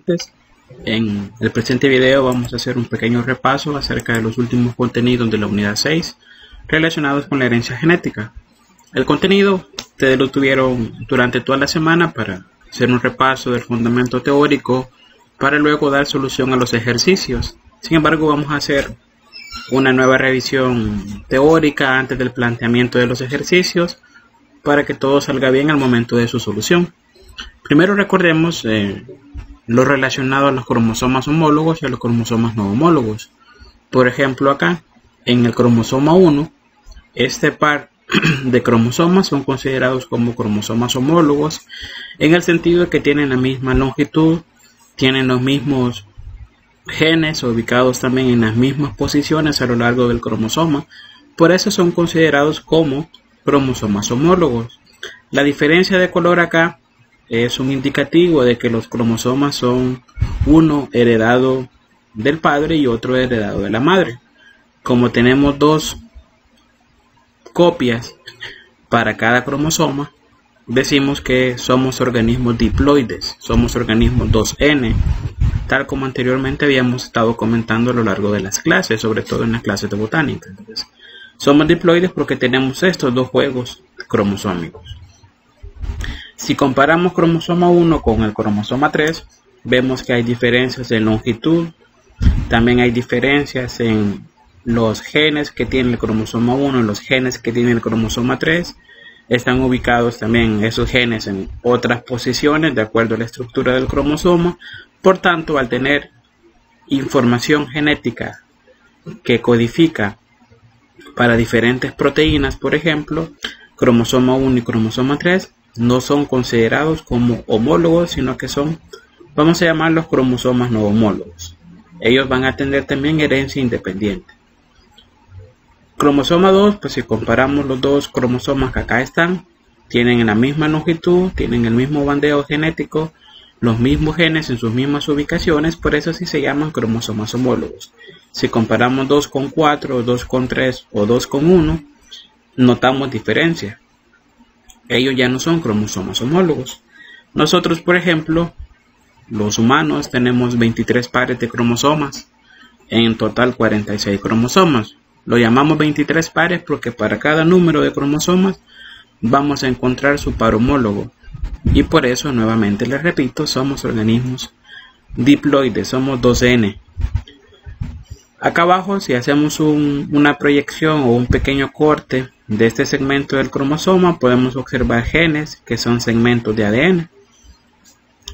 estudiantes. En el presente video vamos a hacer un pequeño repaso acerca de los últimos contenidos de la unidad 6 relacionados con la herencia genética. El contenido ustedes lo tuvieron durante toda la semana para hacer un repaso del fundamento teórico para luego dar solución a los ejercicios. Sin embargo, vamos a hacer una nueva revisión teórica antes del planteamiento de los ejercicios para que todo salga bien al momento de su solución. Primero recordemos lo relacionado a los cromosomas homólogos y a los cromosomas no homólogos. Por ejemplo, acá en el cromosoma 1, este par de cromosomas son considerados como cromosomas homólogos en el sentido de que tienen la misma longitud, tienen los mismos genes ubicados también en las mismas posiciones a lo largo del cromosoma. Por eso son considerados como cromosomas homólogos. La diferencia de color acá es un indicativo de que los cromosomas son uno heredado del padre y otro heredado de la madre. Como tenemos dos copias para cada cromosoma, decimos que somos organismos diploides, somos organismos 2N, tal como anteriormente habíamos estado comentando a lo largo de las clases, sobre todo en las clases de botánica. Entonces, somos diploides porque tenemos estos dos juegos cromosómicos. Si comparamos cromosoma 1 con el cromosoma 3, vemos que hay diferencias en longitud, también hay diferencias en los genes que tiene el cromosoma 1 y los genes que tiene el cromosoma 3. Están ubicados también esos genes en otras posiciones de acuerdo a la estructura del cromosoma. Por tanto, al tener información genética que codifica para diferentes proteínas, por ejemplo, cromosoma 1 y cromosoma 3, no son considerados como homólogos, sino que son, vamos a llamarlos cromosomas no homólogos. Ellos van a tener también herencia independiente. Cromosoma 2, pues si comparamos los dos cromosomas que acá están, tienen la misma longitud, tienen el mismo bandeo genético, los mismos genes en sus mismas ubicaciones, por eso sí se llaman cromosomas homólogos. Si comparamos 2 con 4, 2 con 3 o 2 con 1, notamos diferencia. Ellos ya no son cromosomas homólogos. Nosotros, por ejemplo, los humanos tenemos 23 pares de cromosomas, en total 46 cromosomas. Lo llamamos 23 pares porque para cada número de cromosomas vamos a encontrar su par homólogo. Y por eso, nuevamente les repito, somos organismos diploides, somos 2N. Acá abajo, si hacemos una proyección o un pequeño corte de este segmento del cromosoma, podemos observar genes que son segmentos de ADN.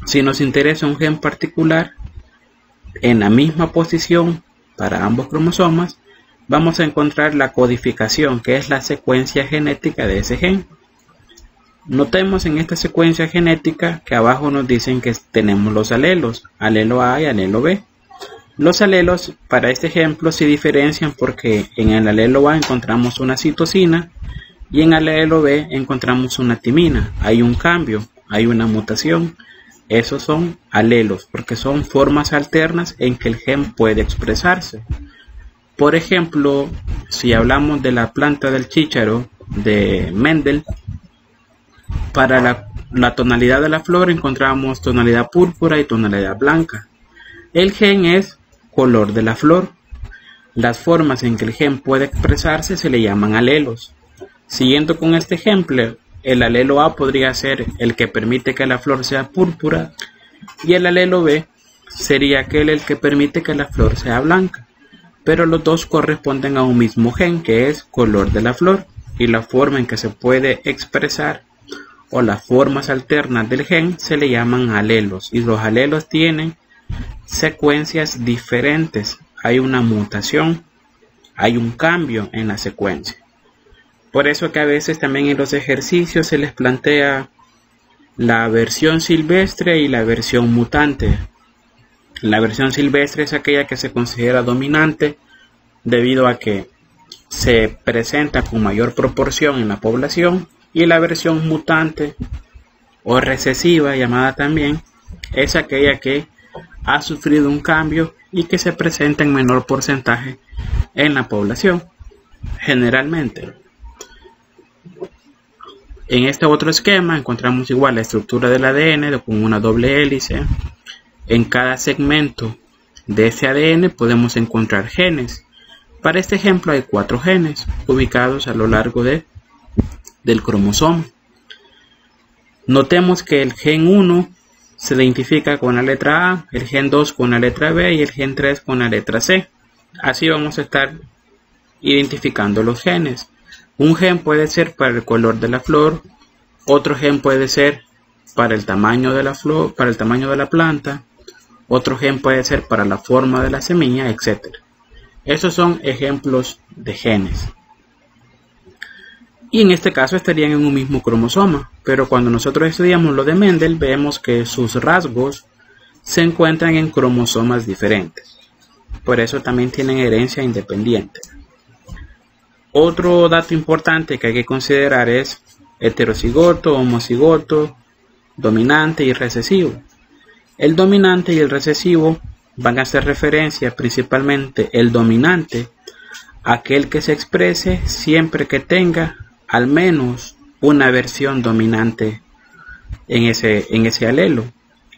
Si nos interesa un gen particular en la misma posición para ambos cromosomas, vamos a encontrar la codificación, que es la secuencia genética de ese gen. Notemos en esta secuencia genética que abajo nos dicen que tenemos los alelos, alelo A y alelo B. Los alelos para este ejemplo se diferencian porque en el alelo A encontramos una citosina y en el alelo B encontramos una timina. Hay un cambio, hay una mutación. Esos son alelos porque son formas alternas en que el gen puede expresarse. Por ejemplo, si hablamos de la planta del chícharo de Mendel, para la tonalidad de la flor encontramos tonalidad púrpura y tonalidad blanca. El gen es color de la flor. Las formas en que el gen puede expresarse se le llaman alelos. Siguiendo con este ejemplo, el alelo A podría ser el que permite que la flor sea púrpura y el alelo B sería aquel el que permite que la flor sea blanca. Pero los dos corresponden a un mismo gen que es color de la flor, y la forma en que se puede expresar o las formas alternas del gen se le llaman alelos, y los alelos tienen secuencias diferentes. Hay una mutación, hay un cambio en la secuencia. Por eso que a veces también en los ejercicios se les plantea la versión silvestre y la versión mutante. La versión silvestre es aquella que se considera dominante debido a que se presenta con mayor proporción en la población, y la versión mutante o recesiva llamada también es aquella que ha sufrido un cambio y que se presenta en menor porcentaje en la población. Generalmente, en este otro esquema encontramos igual la estructura del ADN con una doble hélice En cada segmento de ese ADN podemos encontrar genes. Para este ejemplo hay 4 genes ubicados a lo largo del cromosoma. Notemos que el gen 1 se identifica con la letra A, el gen 2 con la letra B y el gen 3 con la letra C. Así vamos a estar identificando los genes. Un gen puede ser para el color de la flor, otro gen puede ser para el tamaño de la flor, para el tamaño de la planta, otro gen puede ser para la forma de la semilla, etc. Esos son ejemplos de genes. Y en este caso estarían en un mismo cromosoma, pero cuando nosotros estudiamos lo de Mendel, vemos que sus rasgos se encuentran en cromosomas diferentes. Por eso también tienen herencia independiente. Otro dato importante que hay que considerar es heterocigoto, homocigoto, dominante y recesivo. El dominante y el recesivo van a hacer referencia principalmente el dominante, aquel que se exprese siempre que tenga al menos una versión dominante en ese alelo.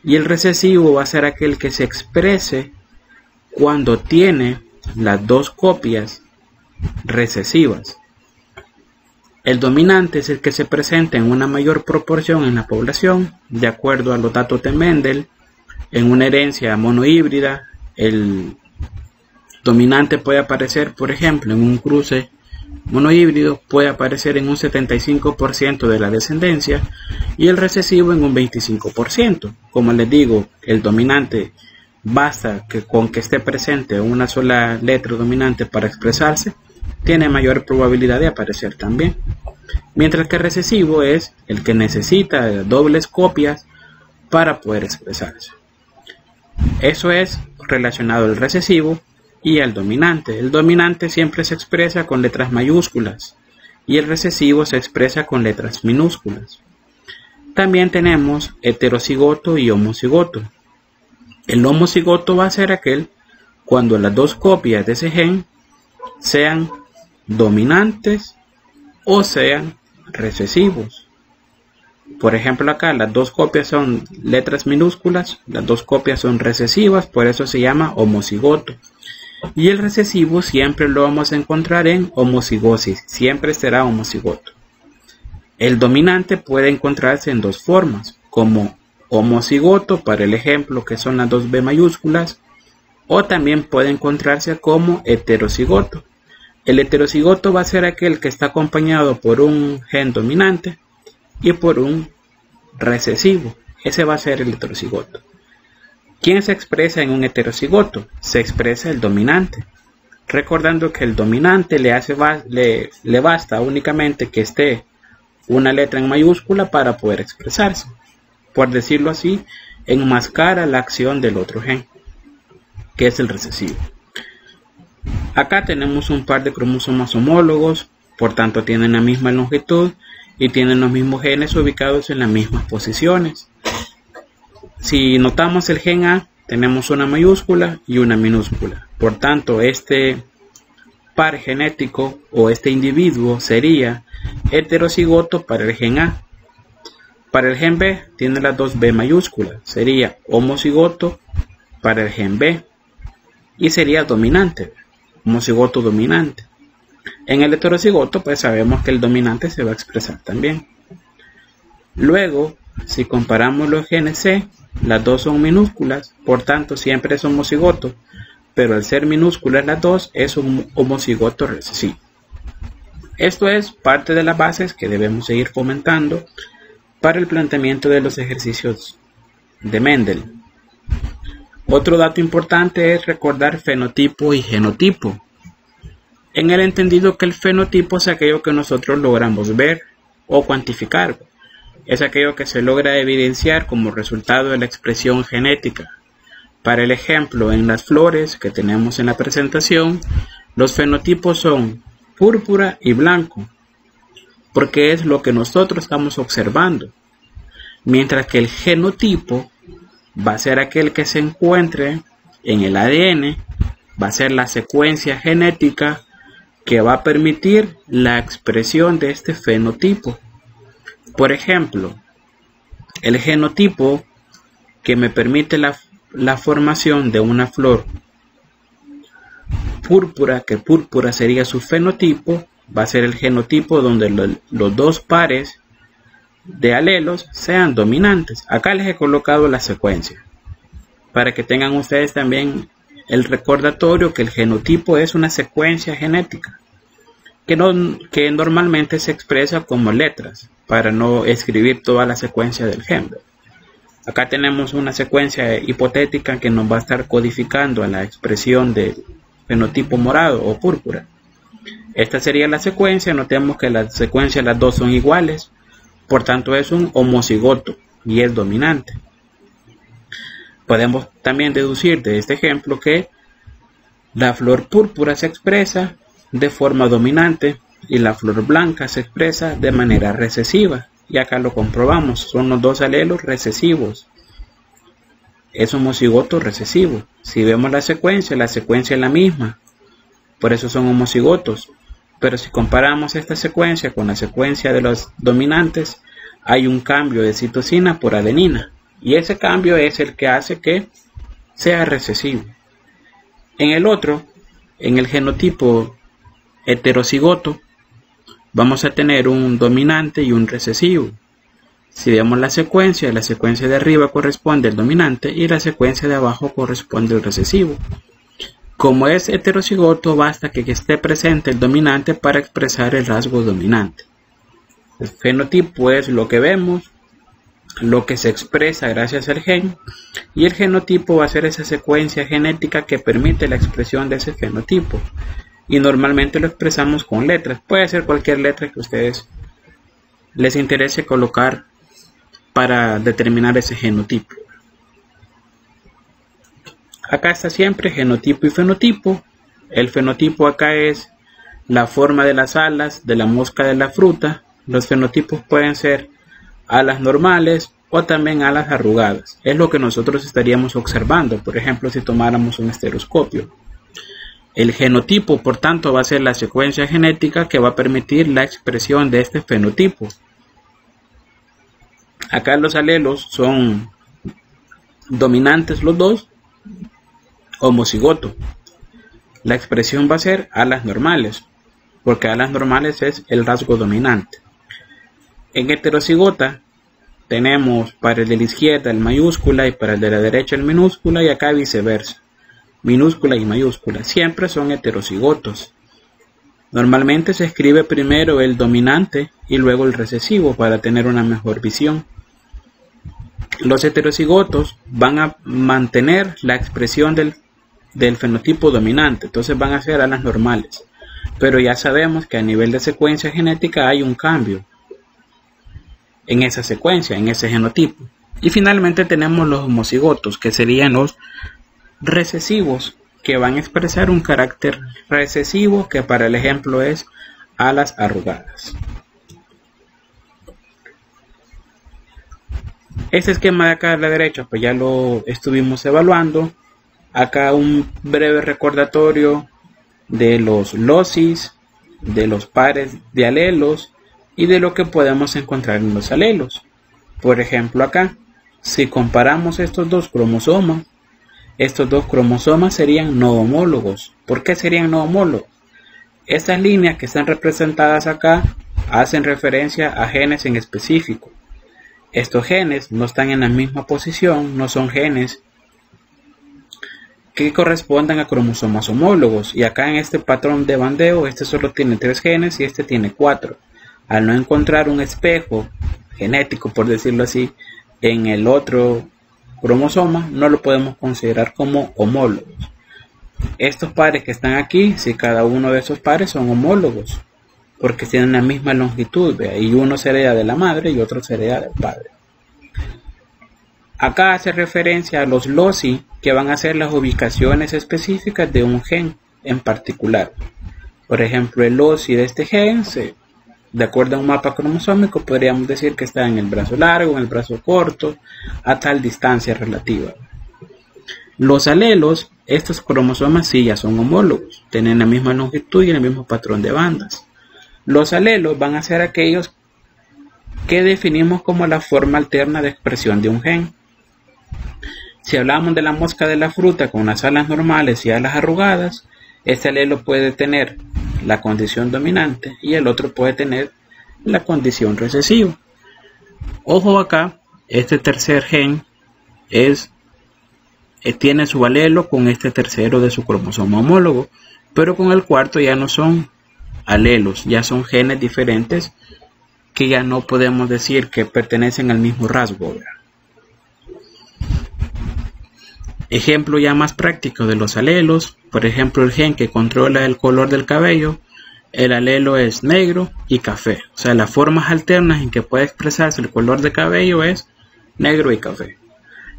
Y el recesivo va a ser aquel que se exprese cuando tiene las 2 copias recesivas. El dominante es el que se presenta en una mayor proporción en la población, de acuerdo a los datos de Mendel. En una herencia monohíbrida, el dominante puede aparecer, por ejemplo, en un cruce monohíbrido, puede aparecer en un 75% de la descendencia y el recesivo en un 25%. Como les digo, el dominante basta con que esté presente una sola letra dominante para expresarse, tiene mayor probabilidad de aparecer también. Mientras que el recesivo es el que necesita de dobles copias para poder expresarse. Eso es relacionado al recesivo y al dominante. El dominante siempre se expresa con letras mayúsculas y el recesivo se expresa con letras minúsculas. También tenemos heterocigoto y homocigoto. El homocigoto va a ser aquel cuando las 2 copias de ese gen sean dominantes o sean recesivos. Por ejemplo, acá las 2 copias son letras minúsculas, las 2 copias son recesivas, por eso se llama homocigoto. Y el recesivo siempre lo vamos a encontrar en homocigosis, siempre será homocigoto. El dominante puede encontrarse en 2 formas, como homocigoto para el ejemplo que son las 2 B mayúsculas, o también puede encontrarse como heterocigoto. El heterocigoto va a ser aquel que está acompañado por un gen dominante y por un recesivo. Ese va a ser el heterocigoto. ¿Quién se expresa en un heterocigoto? Se expresa el dominante. Recordando que el dominante le basta únicamente que esté una letra en mayúscula para poder expresarse. Por decirlo así, enmascara la acción del otro gen, que es el recesivo. Acá tenemos un par de cromosomas homólogos, por tanto tienen la misma longitud y tienen los mismos genes ubicados en las mismas posiciones. Si notamos el gen A, tenemos una mayúscula y una minúscula. Por tanto, este par genético o este individuo sería heterocigoto para el gen A. Para el gen B tiene las 2 B mayúsculas, sería homocigoto para el gen B y sería dominante, homocigoto dominante. En el heterocigoto pues sabemos que el dominante se va a expresar también. Luego, si comparamos los genes C, las 2 son minúsculas, por tanto siempre es homocigoto, pero al ser minúsculas las 2 es un homocigoto recesivo. Esto es parte de las bases que debemos seguir fomentando para el planteamiento de los ejercicios de Mendel. Otro dato importante es recordar fenotipo y genotipo. En el entendido que el fenotipo es aquello que nosotros logramos ver o cuantificar. Es aquello que se logra evidenciar como resultado de la expresión genética. Para el ejemplo, en las flores que tenemos en la presentación, los fenotipos son púrpura y blanco, porque es lo que nosotros estamos observando. Mientras que el genotipo va a ser aquel que se encuentre en el ADN, va a ser la secuencia genética que va a permitir la expresión de este fenotipo. Por ejemplo, el genotipo que me permite la formación de una flor púrpura, que púrpura sería su fenotipo, va a ser el genotipo donde los dos pares de alelos sean dominantes. Acá les he colocado la secuencia para que tengan ustedes también el recordatorio que el genotipo es una secuencia genética que normalmente se expresa como letras para no escribir toda la secuencia del gen. Acá tenemos una secuencia hipotética que nos va a estar codificando a la expresión del fenotipo morado o púrpura. Esta sería la secuencia. Notemos que la secuencia, las dos son iguales, por tanto es un homocigoto y es dominante. Podemos también deducir de este ejemplo que la flor púrpura se expresa de forma dominante y la flor blanca se expresa de manera recesiva. Y acá lo comprobamos, son los dos alelos recesivos. Es homocigoto recesivo. Si vemos la secuencia es la misma, por eso son homocigotos. Pero si comparamos esta secuencia con la secuencia de los dominantes, hay un cambio de citosina por adenina, y ese cambio es el que hace que sea recesivo. En el otro, en el genotipo heterocigoto, vamos a tener un dominante y un recesivo. Si vemos la secuencia de arriba corresponde al dominante y la secuencia de abajo corresponde al recesivo. Como es heterocigoto, basta que esté presente el dominante para expresar el rasgo dominante. El fenotipo es lo que vemos, lo que se expresa gracias al gen, y el genotipo va a ser esa secuencia genética que permite la expresión de ese fenotipo. Y normalmente lo expresamos con letras. Puede ser cualquier letra que a ustedes les interese colocar para determinar ese genotipo. Acá está siempre genotipo y fenotipo. El fenotipo acá es la forma de las alas de la mosca de la fruta. Los fenotipos pueden ser alas normales o también alas arrugadas. Es lo que nosotros estaríamos observando, por ejemplo, si tomáramos un estereoscopio. El genotipo, por tanto, va a ser la secuencia genética que va a permitir la expresión de este fenotipo. Acá los alelos son dominantes los dos, homocigoto. La expresión va a ser alas normales, porque alas normales es el rasgo dominante. En heterocigota tenemos para el de la izquierda el mayúscula y para el de la derecha el minúscula, y acá viceversa. Minúscula y mayúscula, siempre son heterocigotos. Normalmente se escribe primero el dominante y luego el recesivo para tener una mejor visión. Los heterocigotos van a mantener la expresión del fenotipo dominante, entonces van a ser alas normales. Pero ya sabemos que a nivel de secuencia genética hay un cambio en esa secuencia, en ese genotipo. Y finalmente tenemos los homocigotos, que serían los recesivos, que van a expresar un carácter recesivo que para el ejemplo es alas arrugadas. Este esquema de acá a la derecha pues ya lo estuvimos evaluando. Acá un breve recordatorio de los locis, de los pares de alelos y de lo que podemos encontrar en los alelos. Por ejemplo, acá, si comparamos estos dos cromosomas serían no homólogos. ¿Por qué serían no homólogos? Estas líneas que están representadas acá hacen referencia a genes en específico. Estos genes no están en la misma posición, no son genes que correspondan a cromosomas homólogos. Y acá en este patrón de bandeo, este solo tiene 3 genes y este tiene 4. Al no encontrar un espejo genético, por decirlo así, en el otro cromosoma, no lo podemos considerar como homólogos. Estos pares que están aquí, si cada uno de esos pares son homólogos, porque tienen la misma longitud, ¿vea? Y uno se hereda de la madre y otro se hereda del padre. Acá hace referencia a los loci, que van a ser las ubicaciones específicas de un gen en particular. Por ejemplo, el loci de este gen, de acuerdo a un mapa cromosómico, podríamos decir que está en el brazo largo, en el brazo corto, a tal distancia relativa. Los alelos, estos cromosomas sí ya son homólogos, tienen la misma longitud y el mismo patrón de bandas. Los alelos van a ser aquellos que definimos como la forma alterna de expresión de un gen. Si hablamos de la mosca de la fruta con las alas normales y alas arrugadas, este alelo puede tener la condición dominante y el otro puede tener la condición recesiva. Ojo acá, este tercer gen tiene su alelo con este tercero de su cromosoma homólogo, pero con el cuarto ya no son alelos, ya son genes diferentes que ya no podemos decir que pertenecen al mismo rasgo, ¿verdad? Ejemplo ya más práctico de los alelos, por ejemplo el gen que controla el color del cabello, el alelo es negro y café. O sea, las formas alternas en que puede expresarse el color de cabello es negro y café.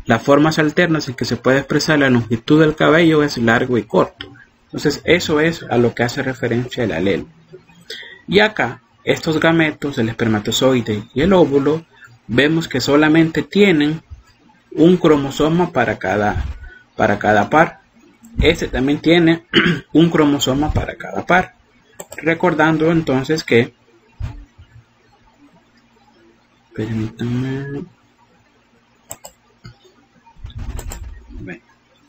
Las formas alternas en que se puede expresar la longitud del cabello es largo y corto. Entonces eso es a lo que hace referencia el alelo. Y acá, estos gametos, el espermatozoide y el óvulo, vemos que solamente tienen un cromosoma para cada par. Este también tiene un cromosoma para cada par. Recordando entonces que,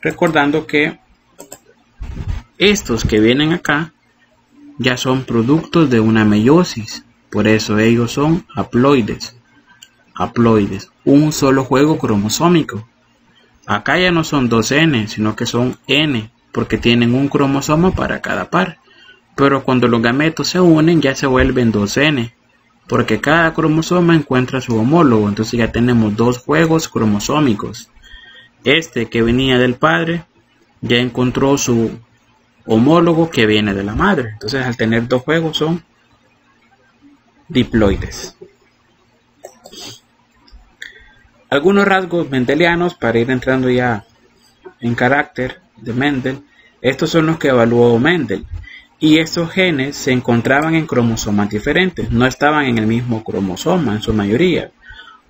recordando que estos que vienen acá ya son productos de una meiosis, por eso ellos son haploides, un solo juego cromosómico. Acá ya no son 2N, sino que son N, porque tienen un cromosoma para cada par. Pero cuando los gametos se unen ya se vuelven 2N, porque cada cromosoma encuentra su homólogo, entonces ya tenemos dos juegos cromosómicos. Este que venía del padre ya encontró su homólogo que viene de la madre, entonces al tener dos juegos son diploides. Algunos rasgos mendelianos para ir entrando ya en carácter de Mendel. Estos son los que evaluó Mendel. Y estos genes se encontraban en cromosomas diferentes. No estaban en el mismo cromosoma en su mayoría.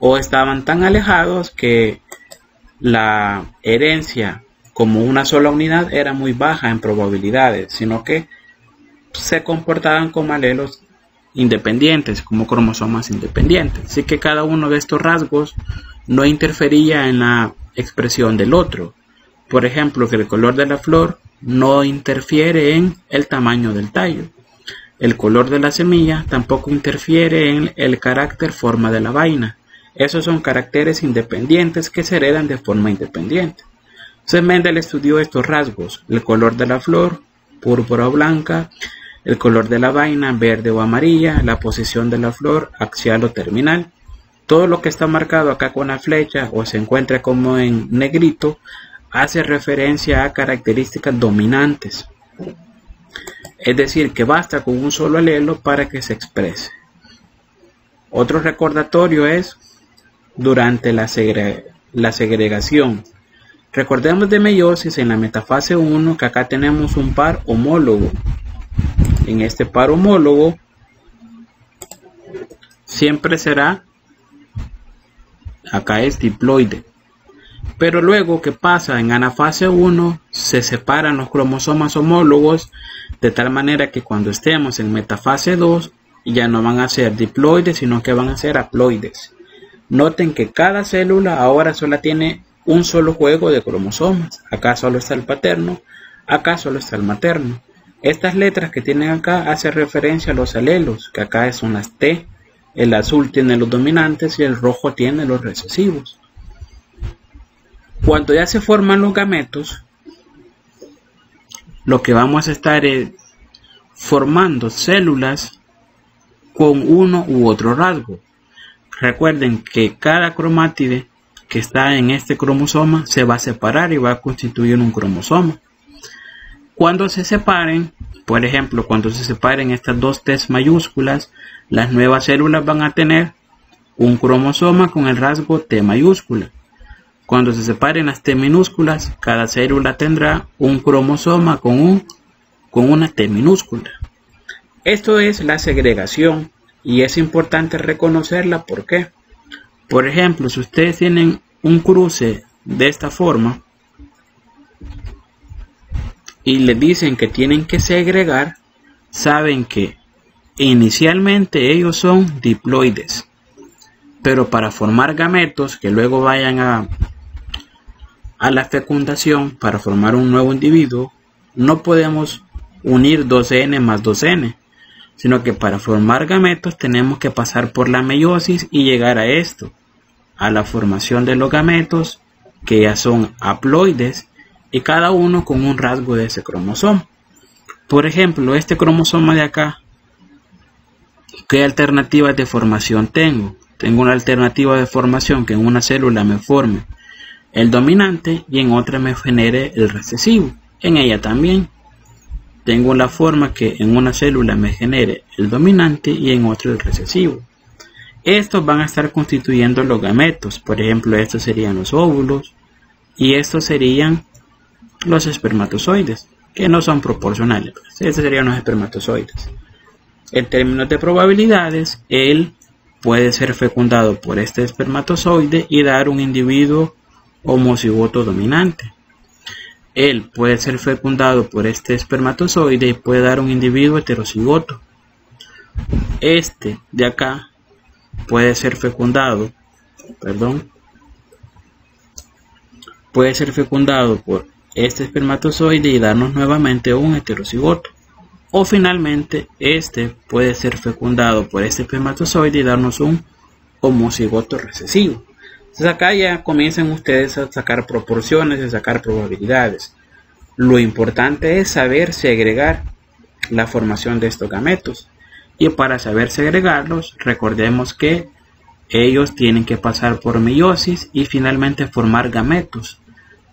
O estaban tan alejados que la herencia como una sola unidad era muy baja en probabilidades. Sino que se comportaban como alelos independientes, como cromosomas independientes. Así que cada uno de estos rasgos no interfería en la expresión del otro. Por ejemplo, que el color de la flor no interfiere en el tamaño del tallo. El color de la semilla tampoco interfiere en el carácter forma de la vaina. Esos son caracteres independientes que se heredan de forma independiente. Entonces Mendel estudió estos rasgos: el color de la flor, púrpura o blanca, el color de la vaina, verde o amarilla, la posición de la flor, axial o terminal. Todo lo que está marcado acá con la flecha o se encuentra como en negrito hace referencia a características dominantes. Es decir, que basta con un solo alelo para que se exprese. Otro recordatorio es durante la segregación. Recordemos de meiosis en la metafase 1 que acá tenemos un par homólogo. En este par homólogo siempre será, acá es diploide. Pero luego, ¿qué pasa? En anafase 1 se separan los cromosomas homólogos de tal manera que cuando estemos en metafase 2 ya no van a ser diploides, sino que van a ser haploides. Noten que cada célula ahora solo tiene un solo juego de cromosomas. Acá solo está el paterno, acá solo está el materno. Estas letras que tienen acá hacen referencia a los alelos, que acá son las T. El azul tiene los dominantes y el rojo tiene los recesivos. Cuando ya se forman los gametos, lo que vamos a estar es formando células con uno u otro rasgo. Recuerden que cada cromátide que está en este cromosoma se va a separar y va a constituir un cromosoma. Cuando se separen, por ejemplo, cuando se separen estas dos T mayúsculas, las nuevas células van a tener un cromosoma con el rasgo T mayúscula. Cuando se separen las T minúsculas, cada célula tendrá un cromosoma con una T minúscula. Esto es la segregación y es importante reconocerla. ¿Por qué? Por ejemplo, si ustedes tienen un cruce de esta forma y les dicen que tienen que segregar, saben que inicialmente ellos son diploides, pero para formar gametos que luego vayan a la fecundación para formar un nuevo individuo, no podemos unir 2N más 2N, sino que para formar gametos tenemos que pasar por la meiosis y llegar a esto, a la formación de los gametos, que ya son haploides y cada uno con un rasgo de ese cromosoma. Por ejemplo, este cromosoma de acá, ¿qué alternativas de formación tengo? Tengo una alternativa de formación que en una célula me forme el dominante y en otra me genere el recesivo. En ella también tengo la forma que en una célula me genere el dominante y en otra el recesivo. Estos van a estar constituyendo los gametos. Por ejemplo, estos serían los óvulos y estos serían los espermatozoides, que no son proporcionales. Estos serían los espermatozoides. En términos de probabilidades, él puede ser fecundado por este espermatozoide y dar un individuo homocigoto dominante. Él puede ser fecundado por este espermatozoide y puede dar un individuo heterocigoto. Este de acá puede ser fecundado, puede ser fecundado por este espermatozoide y darnos nuevamente un heterocigoto. O finalmente este puede ser fecundado por este espermatozoide y darnos un homocigoto recesivo. Entonces acá ya comienzan ustedes a sacar proporciones, a sacar probabilidades. Lo importante es saber segregar la formación de estos gametos. Y para saber segregarlos, recordemos que ellos tienen que pasar por meiosis y finalmente formar gametos.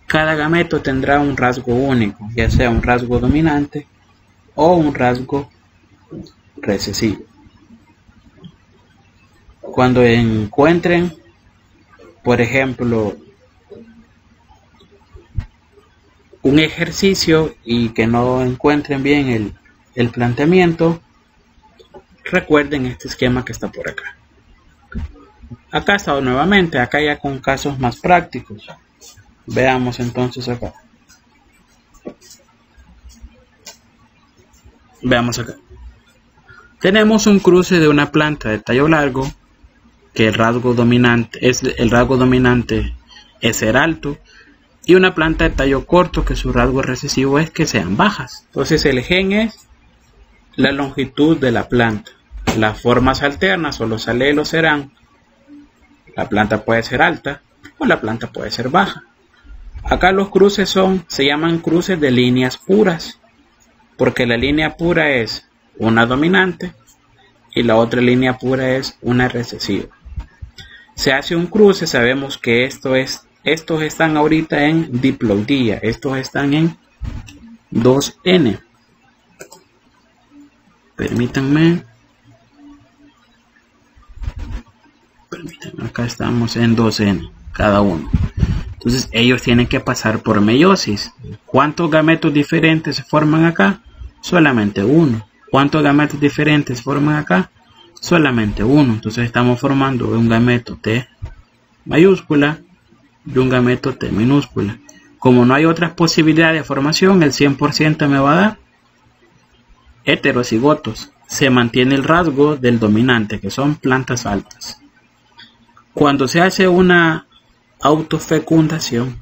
Cada gameto tendrá un rasgo único, ya sea un rasgo dominante o un rasgo recesivo. Cuando encuentren, por ejemplo, un ejercicio y que no encuentren bien el planteamiento, recuerden este esquema que está por acá. Acá está nuevamente, acá ya con casos más prácticos. Veamos entonces acá. Veamos acá. Tenemos un cruce de una planta de tallo largo, que el rasgo dominante es ser alto, y una planta de tallo corto, que su rasgo recesivo es que sean bajas. Entonces el gen es la longitud de la planta. Las formas alternas o los alelos serán: la planta puede ser alta o la planta puede ser baja. Acá los cruces se llaman cruces de líneas puras, porque la línea pura es una dominante y la otra línea pura es una recesiva. Se hace un cruce, sabemos que estos están ahorita en diploidía, estos están en 2N. Permítanme, acá estamos en 2N cada uno. Entonces ellos tienen que pasar por meiosis. ¿Cuántos gametos diferentes se forman acá? Solamente uno. ¿Cuántos gametos diferentes forman acá? Solamente uno. Entonces estamos formando un gameto T mayúscula y un gameto T minúscula. Como no hay otras posibilidades de formación, el 100% me va a dar heterocigotos. Se mantiene el rasgo del dominante, que son plantas altas. Cuando se hace una autofecundación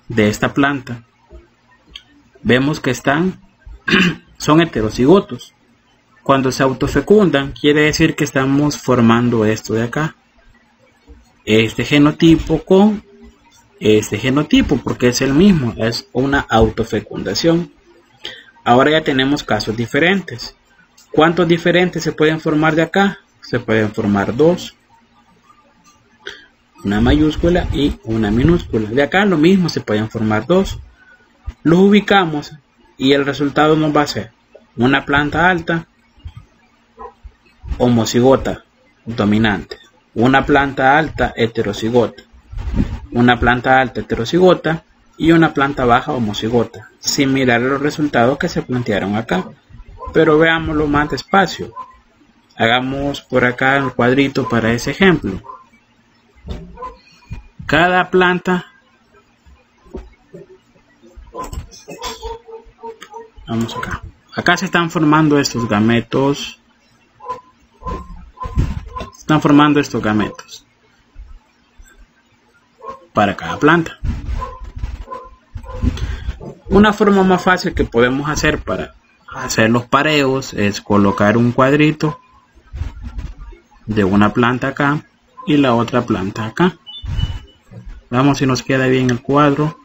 de esta planta, vemos que son heterocigotos. Cuando se autofecundan, quiere decir que estamos formando esto de acá, este genotipo con este genotipo, porque es el mismo, es una autofecundación. Ahora ya tenemos casos diferentes. ¿Cuántos diferentes se pueden formar de acá? Se pueden formar dos, una mayúscula y una minúscula. De acá lo mismo, se pueden formar dos. Los ubicamos y el resultado nos va a ser una planta alta homocigota dominante, una planta alta heterocigota, una planta alta heterocigota y una planta baja homocigota, sin mirar los resultados que se plantearon acá. Pero veámoslo más despacio. Hagamos por acá el cuadrito para ese ejemplo. Cada planta, vamos acá. Acá se están formando estos gametos. Están formando estos gametos para cada planta. Una forma más fácil que podemos hacer para hacer los pareos es colocar un cuadrito de una planta acá y la otra planta acá. Vamos si nos queda bien el cuadro.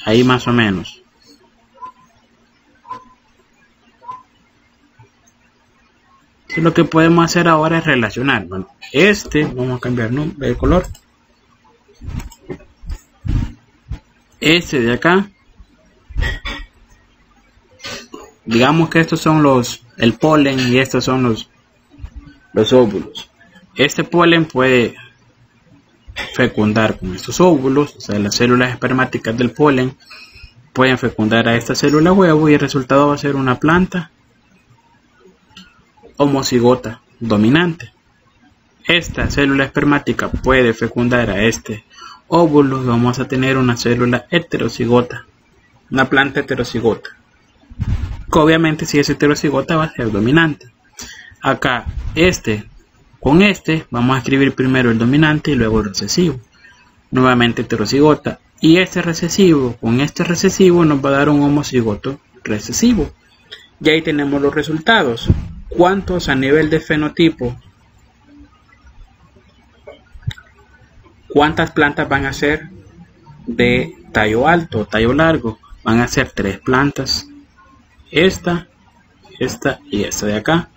Ahí más o menos. Entonces, lo que podemos hacer ahora es relacionar. Bueno, vamos a cambiar el color. Este de acá, digamos que estos son el polen y estos son los óvulos. Este polen puede fecundar con estos óvulos, o sea, las células espermáticas del polen pueden fecundar a esta célula huevo y el resultado va a ser una planta homocigota dominante. Esta célula espermática puede fecundar a este óvulo y vamos a tener una célula heterocigota, una planta heterocigota. Obviamente si es heterocigota va a ser dominante. Acá con vamos a escribir primero el dominante y luego el recesivo. Nuevamente heterocigota. Y este recesivo con este recesivo nos va a dar un homocigoto recesivo. Y ahí tenemos los resultados. ¿Cuántos a nivel de fenotipo? ¿Cuántas plantas van a ser de tallo alto o tallo largo? Van a ser 3 plantas. Esta y esta de acá.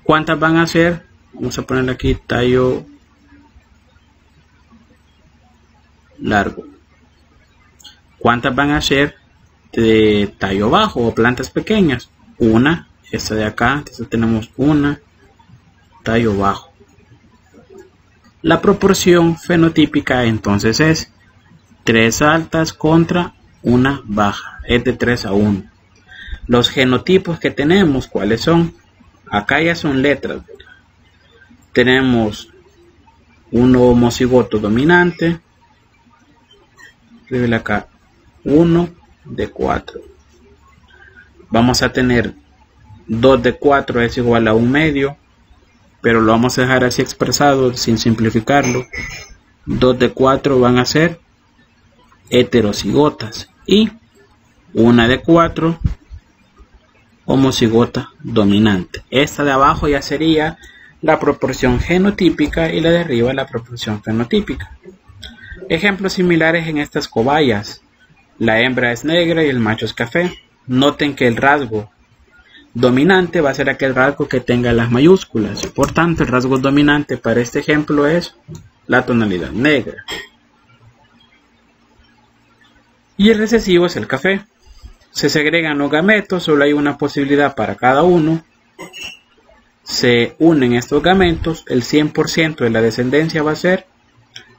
¿Cuántas van a ser? Vamos a ponerle aquí tallo largo. ¿Cuántas van a ser de tallo bajo o plantas pequeñas? Una, esta de acá. Entonces tenemos una tallo bajo. La proporción fenotípica entonces es 3 altas contra una baja. Es de 3 a 1. Los genotipos que tenemos, ¿cuáles son? Acá ya son letras. Tenemos un homocigoto dominante. Escríbele acá. 1 de 4. Vamos a tener 2 de 4 es igual a 1 medio. Pero lo vamos a dejar así expresado sin simplificarlo. 2 de 4 van a ser heterocigotas. Y 1 de 4 homocigota dominante. Esta de abajo ya sería la proporción genotípica y la de arriba la proporción fenotípica. Ejemplos similares en estas cobayas. La hembra es negra y el macho es café. Noten que el rasgo dominante va a ser aquel rasgo que tenga las mayúsculas. Por tanto, el rasgo dominante para este ejemplo es la tonalidad negra. Y el recesivo es el café. Se segregan los gametos, solo hay una posibilidad para cada uno. Se unen estos gametos, el 100% de la descendencia va a ser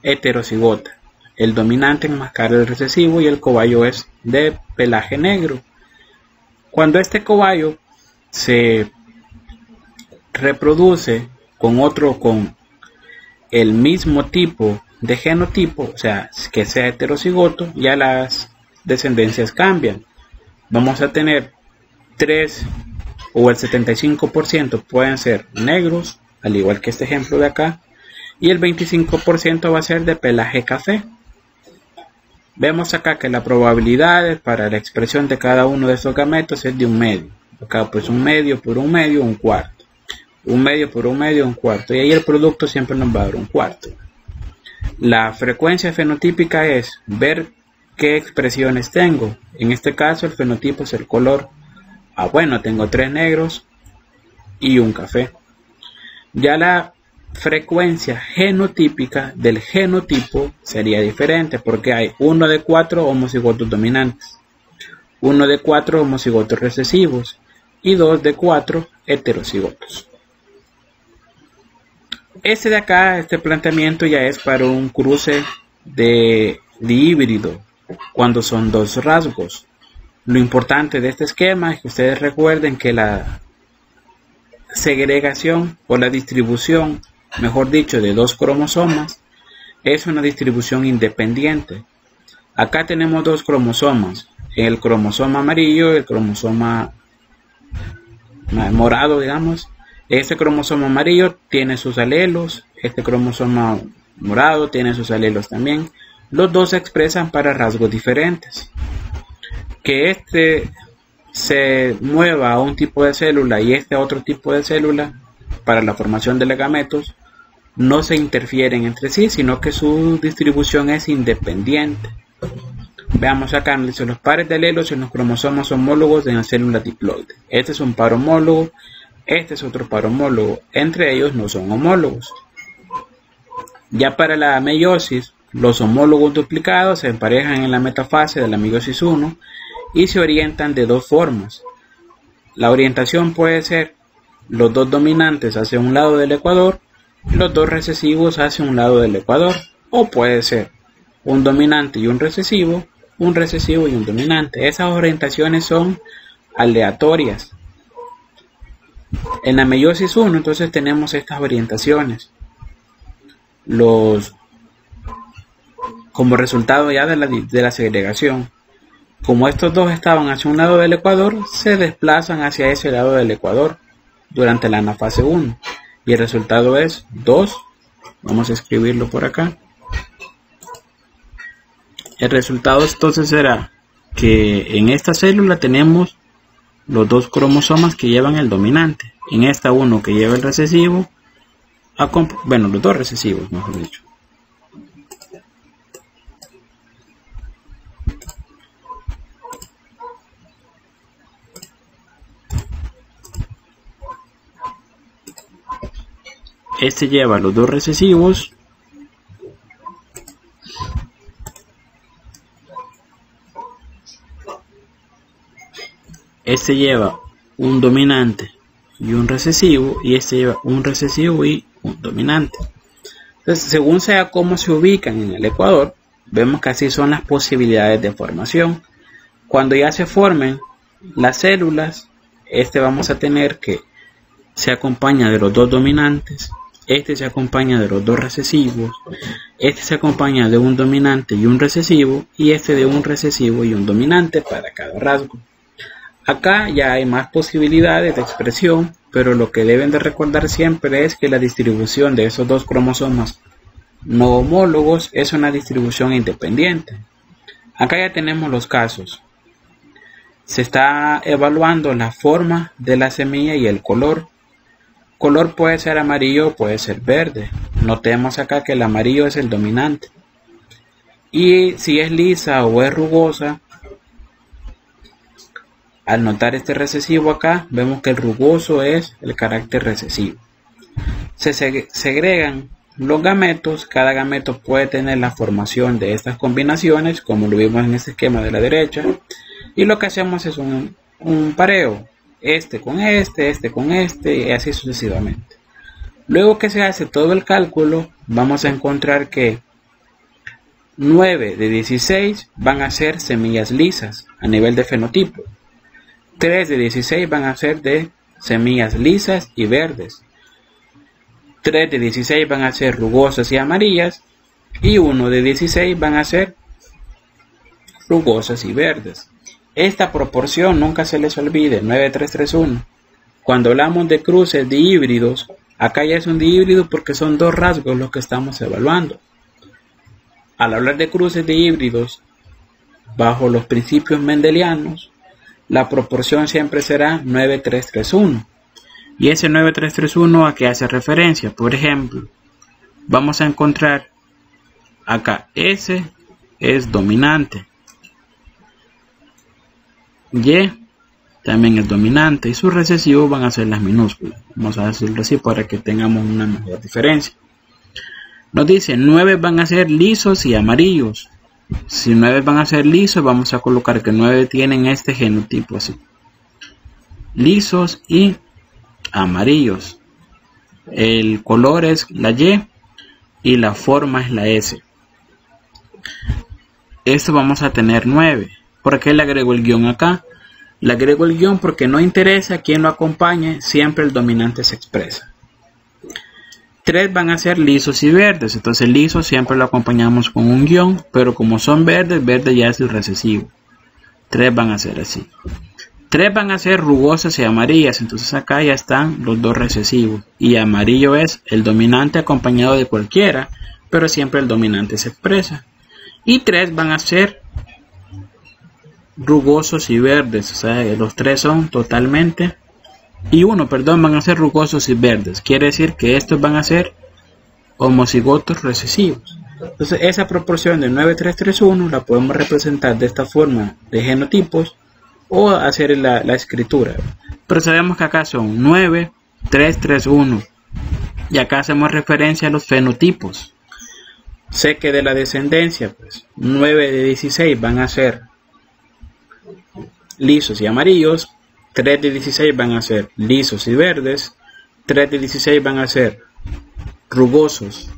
heterocigota. El dominante enmascara el recesivo y el cobayo es de pelaje negro. Cuando este cobayo se reproduce con el mismo tipo de genotipo, o sea, que sea heterocigoto, ya las descendencias cambian. Vamos a tener 3 o el 75% pueden ser negros, al igual que este ejemplo de acá, y el 25% va a ser de pelaje café. Vemos acá que la probabilidad para la expresión de cada uno de estos gametos es de 1 medio. Acá pues 1 medio por 1 medio, 1/4. 1 medio por 1 medio, 1/4. Y ahí el producto siempre nos va a dar 1/4. La frecuencia fenotípica es ver qué expresiones tengo. En este caso el fenotipo es el color. Bueno, tengo 3 negros y un café. Ya la frecuencia genotípica del genotipo sería diferente porque hay 1 de 4 homocigotos dominantes, 1 de 4 homocigotos recesivos y 2 de 4 heterocigotos. Este de acá, este planteamiento ya es para un cruce de híbrido, cuando son 2 rasgos. Lo importante de este esquema es que ustedes recuerden que la segregación o la distribución, mejor dicho, de 2 cromosomas es una distribución independiente. Acá tenemos 2 cromosomas, el cromosoma amarillo y el cromosoma morado, digamos. Este cromosoma amarillo tiene sus alelos, este cromosoma morado tiene sus alelos también. los dos se expresan para rasgos diferentes. Que este se mueva a un tipo de célula y este a otro tipo de célula para la formación de los gametos no se interfieren entre sí, sino que su distribución es independiente. Veamos acá, dice, los pares de alelos en los cromosomas homólogos de la célula diploide. Este es un par homólogo, este es otro par homólogo. Entre ellos no son homólogos. Ya para la meiosis, los homólogos duplicados se emparejan en la metafase de la meiosis 1 y se orientan de dos formas. La orientación puede ser los dos dominantes hacia un lado del ecuador y los dos recesivos hacia un lado del ecuador, o puede ser un dominante y un recesivo y un dominante. Esas orientaciones son aleatorias. En la meiosis 1 entonces tenemos estas orientaciones. Como resultado ya de la segregación. Como estos dos estaban hacia un lado del ecuador, se desplazan hacia ese lado del ecuador durante la anafase 1. Y el resultado es 2. Vamos a escribirlo por acá. El resultado entonces será que en esta célula tenemos los dos cromosomas que llevan el dominante. En esta uno que lleva el recesivo. Los dos recesivos, mejor dicho. Este lleva los dos recesivos. Este lleva un dominante y un recesivo. Y este lleva un recesivo y un dominante. Entonces, según sea cómo se ubican en el ecuador, vemos que así son las posibilidades de formación. Cuando ya se formen las células, vamos a tener que se acompaña de los dos dominantes. Este se acompaña de los dos recesivos, este se acompaña de un dominante y un recesivo, y este de un recesivo y un dominante para cada rasgo. Acá ya hay más posibilidades de expresión, pero lo que deben de recordar siempre es que la distribución de esos dos cromosomas no homólogos es una distribución independiente. Acá ya tenemos los casos. Se está evaluando la forma de la semilla y el color. Color puede ser amarillo o puede ser verde. Notemos acá que el amarillo es el dominante. Y si es lisa o es rugosa, al notar este recesivo acá, vemos que el rugoso es el carácter recesivo. Se segregan los gametos. Cada gameto puede tener la formación de estas combinaciones, como lo vimos en este esquema de la derecha. Y lo que hacemos es un pareo. Este con este con este, y así sucesivamente. Luego que se hace todo el cálculo, vamos a encontrar que 9 de 16 van a ser semillas lisas a nivel de fenotipo. 3 de 16 van a ser de semillas lisas y verdes. 3 de 16 van a ser rugosas y amarillas. Y 1 de 16 van a ser rugosas y verdes. Esta proporción nunca se les olvide, 9331. Cuando hablamos de cruces de híbridos, acá ya es un dihíbrido porque son dos rasgos los que estamos evaluando. Al hablar de cruces de híbridos, bajo los principios mendelianos, la proporción siempre será 9331. Y ese 9331 ¿a qué hace referencia? Por ejemplo, vamos a encontrar acá, S es dominante. Y también es dominante y sus recesivos van a ser las minúsculas. Vamos a decirlo así para que tengamos una mejor diferencia. Nos dice 9 van a ser lisos y amarillos. Si 9 van a ser lisos, vamos a colocar que 9 tienen este genotipo así. Lisos y amarillos. El color es la y la forma es la S. Esto vamos a tener 9. ¿Por qué le agrego el guión acá? Le agrego el guión porque no interesa quién lo acompañe, siempre el dominante se expresa. 3 van a ser lisos y verdes, entonces lisos siempre lo acompañamos con un guión, pero como son verdes, verde ya es el recesivo. 3 van a ser así. 3 van a ser rugosas y amarillas, entonces acá ya están los dos recesivos. Y amarillo es el dominante acompañado de cualquiera, pero siempre el dominante se expresa. Y 3 van a ser rugosos y verdes. O sea, los 3 son totalmente... Y 1, perdón, van a ser rugosos y verdes. Quiere decir que estos van a ser homocigotos recesivos. Entonces esa proporción de 9, 3, 3, 1 la podemos representar de esta forma de genotipos o hacer la escritura. Pero sabemos que acá son 9, 3, 3, 1. Y acá hacemos referencia a los fenotipos. Sé que de la descendencia, pues 9 de 16 van a ser lisos y amarillos, 3 de 16 van a ser lisos y verdes, 3 de 16 van a ser rugosos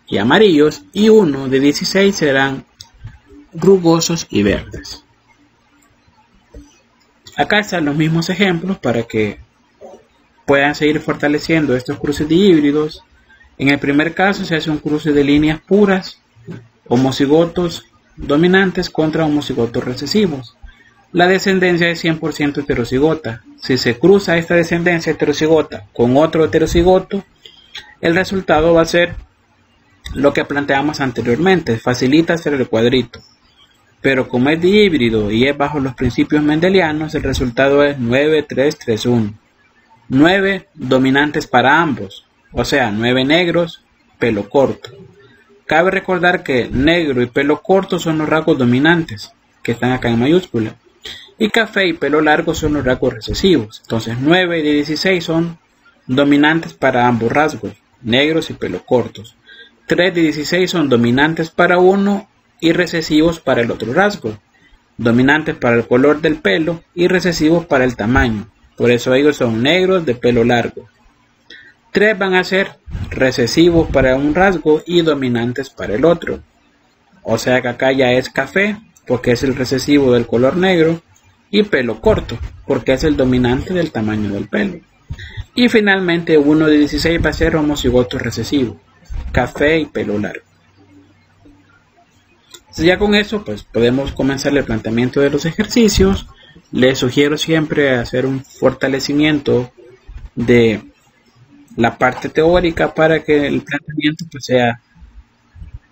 y amarillos, y 1 de 16 serán rugosos y verdes. Acá están los mismos ejemplos para que puedan seguir fortaleciendo estos cruces de híbridos. En el primer caso se hace un cruce de líneas puras, homocigotos dominantes contra homocigotos recesivos. La descendencia es 100% heterocigota. Si se cruza esta descendencia heterocigota con otro heterocigoto, el resultado va a ser lo que planteamos anteriormente. Facilita hacer el cuadrito. Pero como es de híbrido y es bajo los principios mendelianos, el resultado es 9, 3, 3, 1. 9 dominantes para ambos, o sea, 9 negros, pelo corto. Cabe recordar que negro y pelo corto son los rasgos dominantes, que están acá en mayúscula. Y café y pelo largo son los rasgos recesivos. Entonces 9 de 16 son dominantes para ambos rasgos, negros y pelo cortos. 3 de 16 son dominantes para uno y recesivos para el otro rasgo. Dominantes para el color del pelo y recesivos para el tamaño. Por eso ellos son negros de pelo largo. 3 van a ser recesivos para un rasgo y dominantes para el otro. O sea que acá ya es café, porque es el recesivo del color negro, y pelo corto, porque es el dominante del tamaño del pelo. Y finalmente 1 de 16 va a ser homocigoto recesivo, café y pelo largo. Entonces ya con eso pues podemos comenzar el planteamiento de los ejercicios. Les sugiero siempre hacer un fortalecimiento de la parte teórica para que el planteamiento pues sea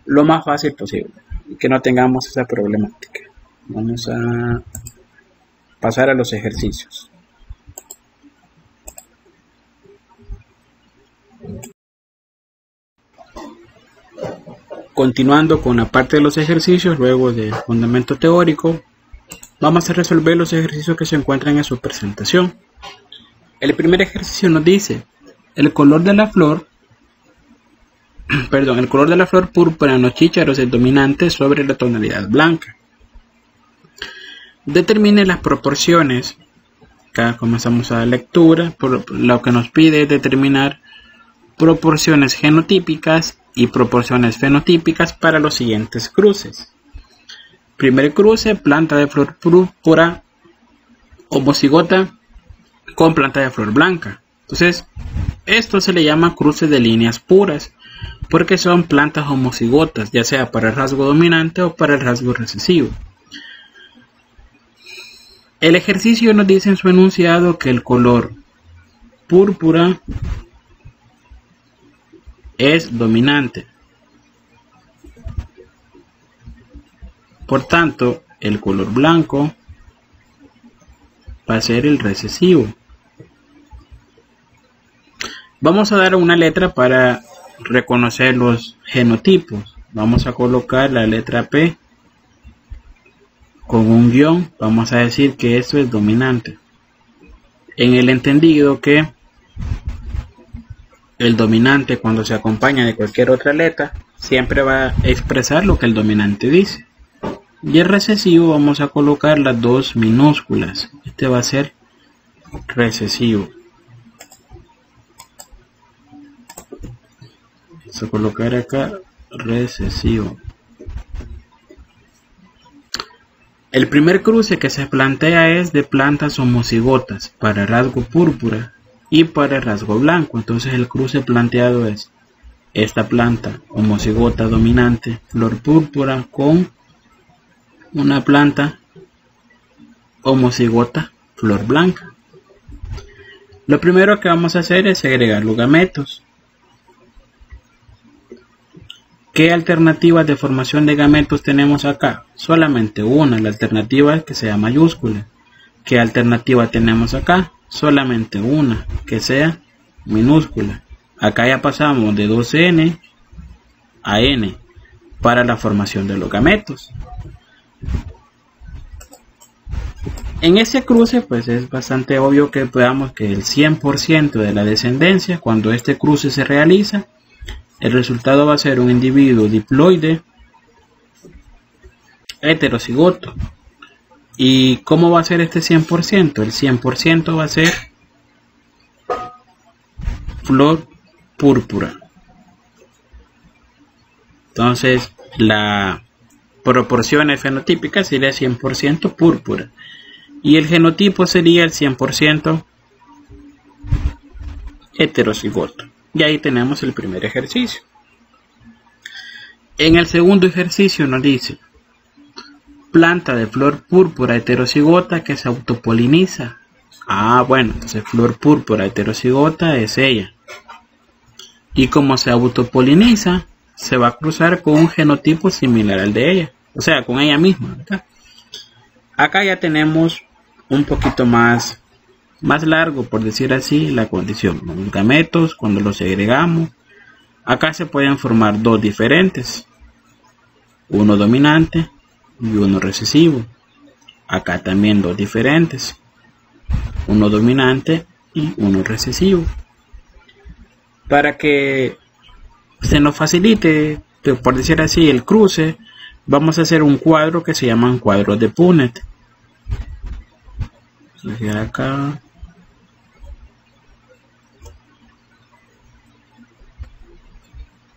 lo más fácil posible y que no tengamos esa problemática. Vamos a pasar a los ejercicios. Continuando con la parte de los ejercicios, luego del fundamento teórico, vamos a resolver los ejercicios que se encuentran en su presentación. El primer ejercicio nos dice: el color de la flor púrpura en los chícharos es dominante sobre la tonalidad blanca. Determine las proporciones. Acá comenzamos a la lectura. Lo que nos pide es determinar proporciones genotípicas y proporciones fenotípicas para los siguientes cruces. Primer cruce: planta de flor púrpura homocigota con planta de flor blanca. Entonces, esto se le llama cruce de líneas puras, porque son plantas homocigotas, ya sea para el rasgo dominante o para el rasgo recesivo. El ejercicio nos dice en su enunciado que el color púrpura es dominante. Por tanto, el color blanco va a ser el recesivo. Vamos a dar una letra para reconocer los genotipos. Vamos a colocar la letra P con un guión. Vamos a decir que esto es dominante, en el entendido que el dominante, cuando se acompaña de cualquier otra letra, siempre va a expresar lo que el dominante dice. Y el recesivo vamos a colocar las dos minúsculas. Este va a ser recesivo. Vamos a colocar acá recesivo. El primer cruce que se plantea es de plantas homocigotas para el rasgo púrpura y para el rasgo blanco. Entonces el cruce planteado es esta planta homocigota dominante, flor púrpura, con una planta homocigota, flor blanca. Lo primero que vamos a hacer es segregar los gametos. ¿Qué alternativas de formación de gametos tenemos acá? Solamente una, la alternativa que sea mayúscula. ¿Qué alternativa tenemos acá? Solamente una, que sea minúscula. Acá ya pasamos de 2n a n para la formación de los gametos. En ese cruce, pues es bastante obvio que veamos que el 100% de la descendencia, cuando este cruce se realiza, el resultado va a ser un individuo diploide heterocigoto. ¿Y cómo va a ser este 100%? El 100% va a ser flor púrpura. Entonces, la proporción fenotípica sería 100% púrpura. Y el genotipo sería el 100% heterocigoto. Y ahí tenemos el primer ejercicio. En el segundo ejercicio nos dice: planta de flor púrpura heterocigota que se autopoliniza. Bueno, entonces flor púrpura heterocigota es ella. Y como se autopoliniza, se va a cruzar con un genotipo similar al de ella. O sea, con ella misma, ¿verdad? Acá ya tenemos un poquito más largo, por decir así, la condición. Los gametos, cuando los segregamos, acá se pueden formar dos diferentes, uno dominante y uno recesivo. Acá también dos diferentes, uno dominante y uno recesivo. Para que se nos facilite, por decir así, el cruce, vamos a hacer un cuadro que se llaman cuadros de Punnett. Acá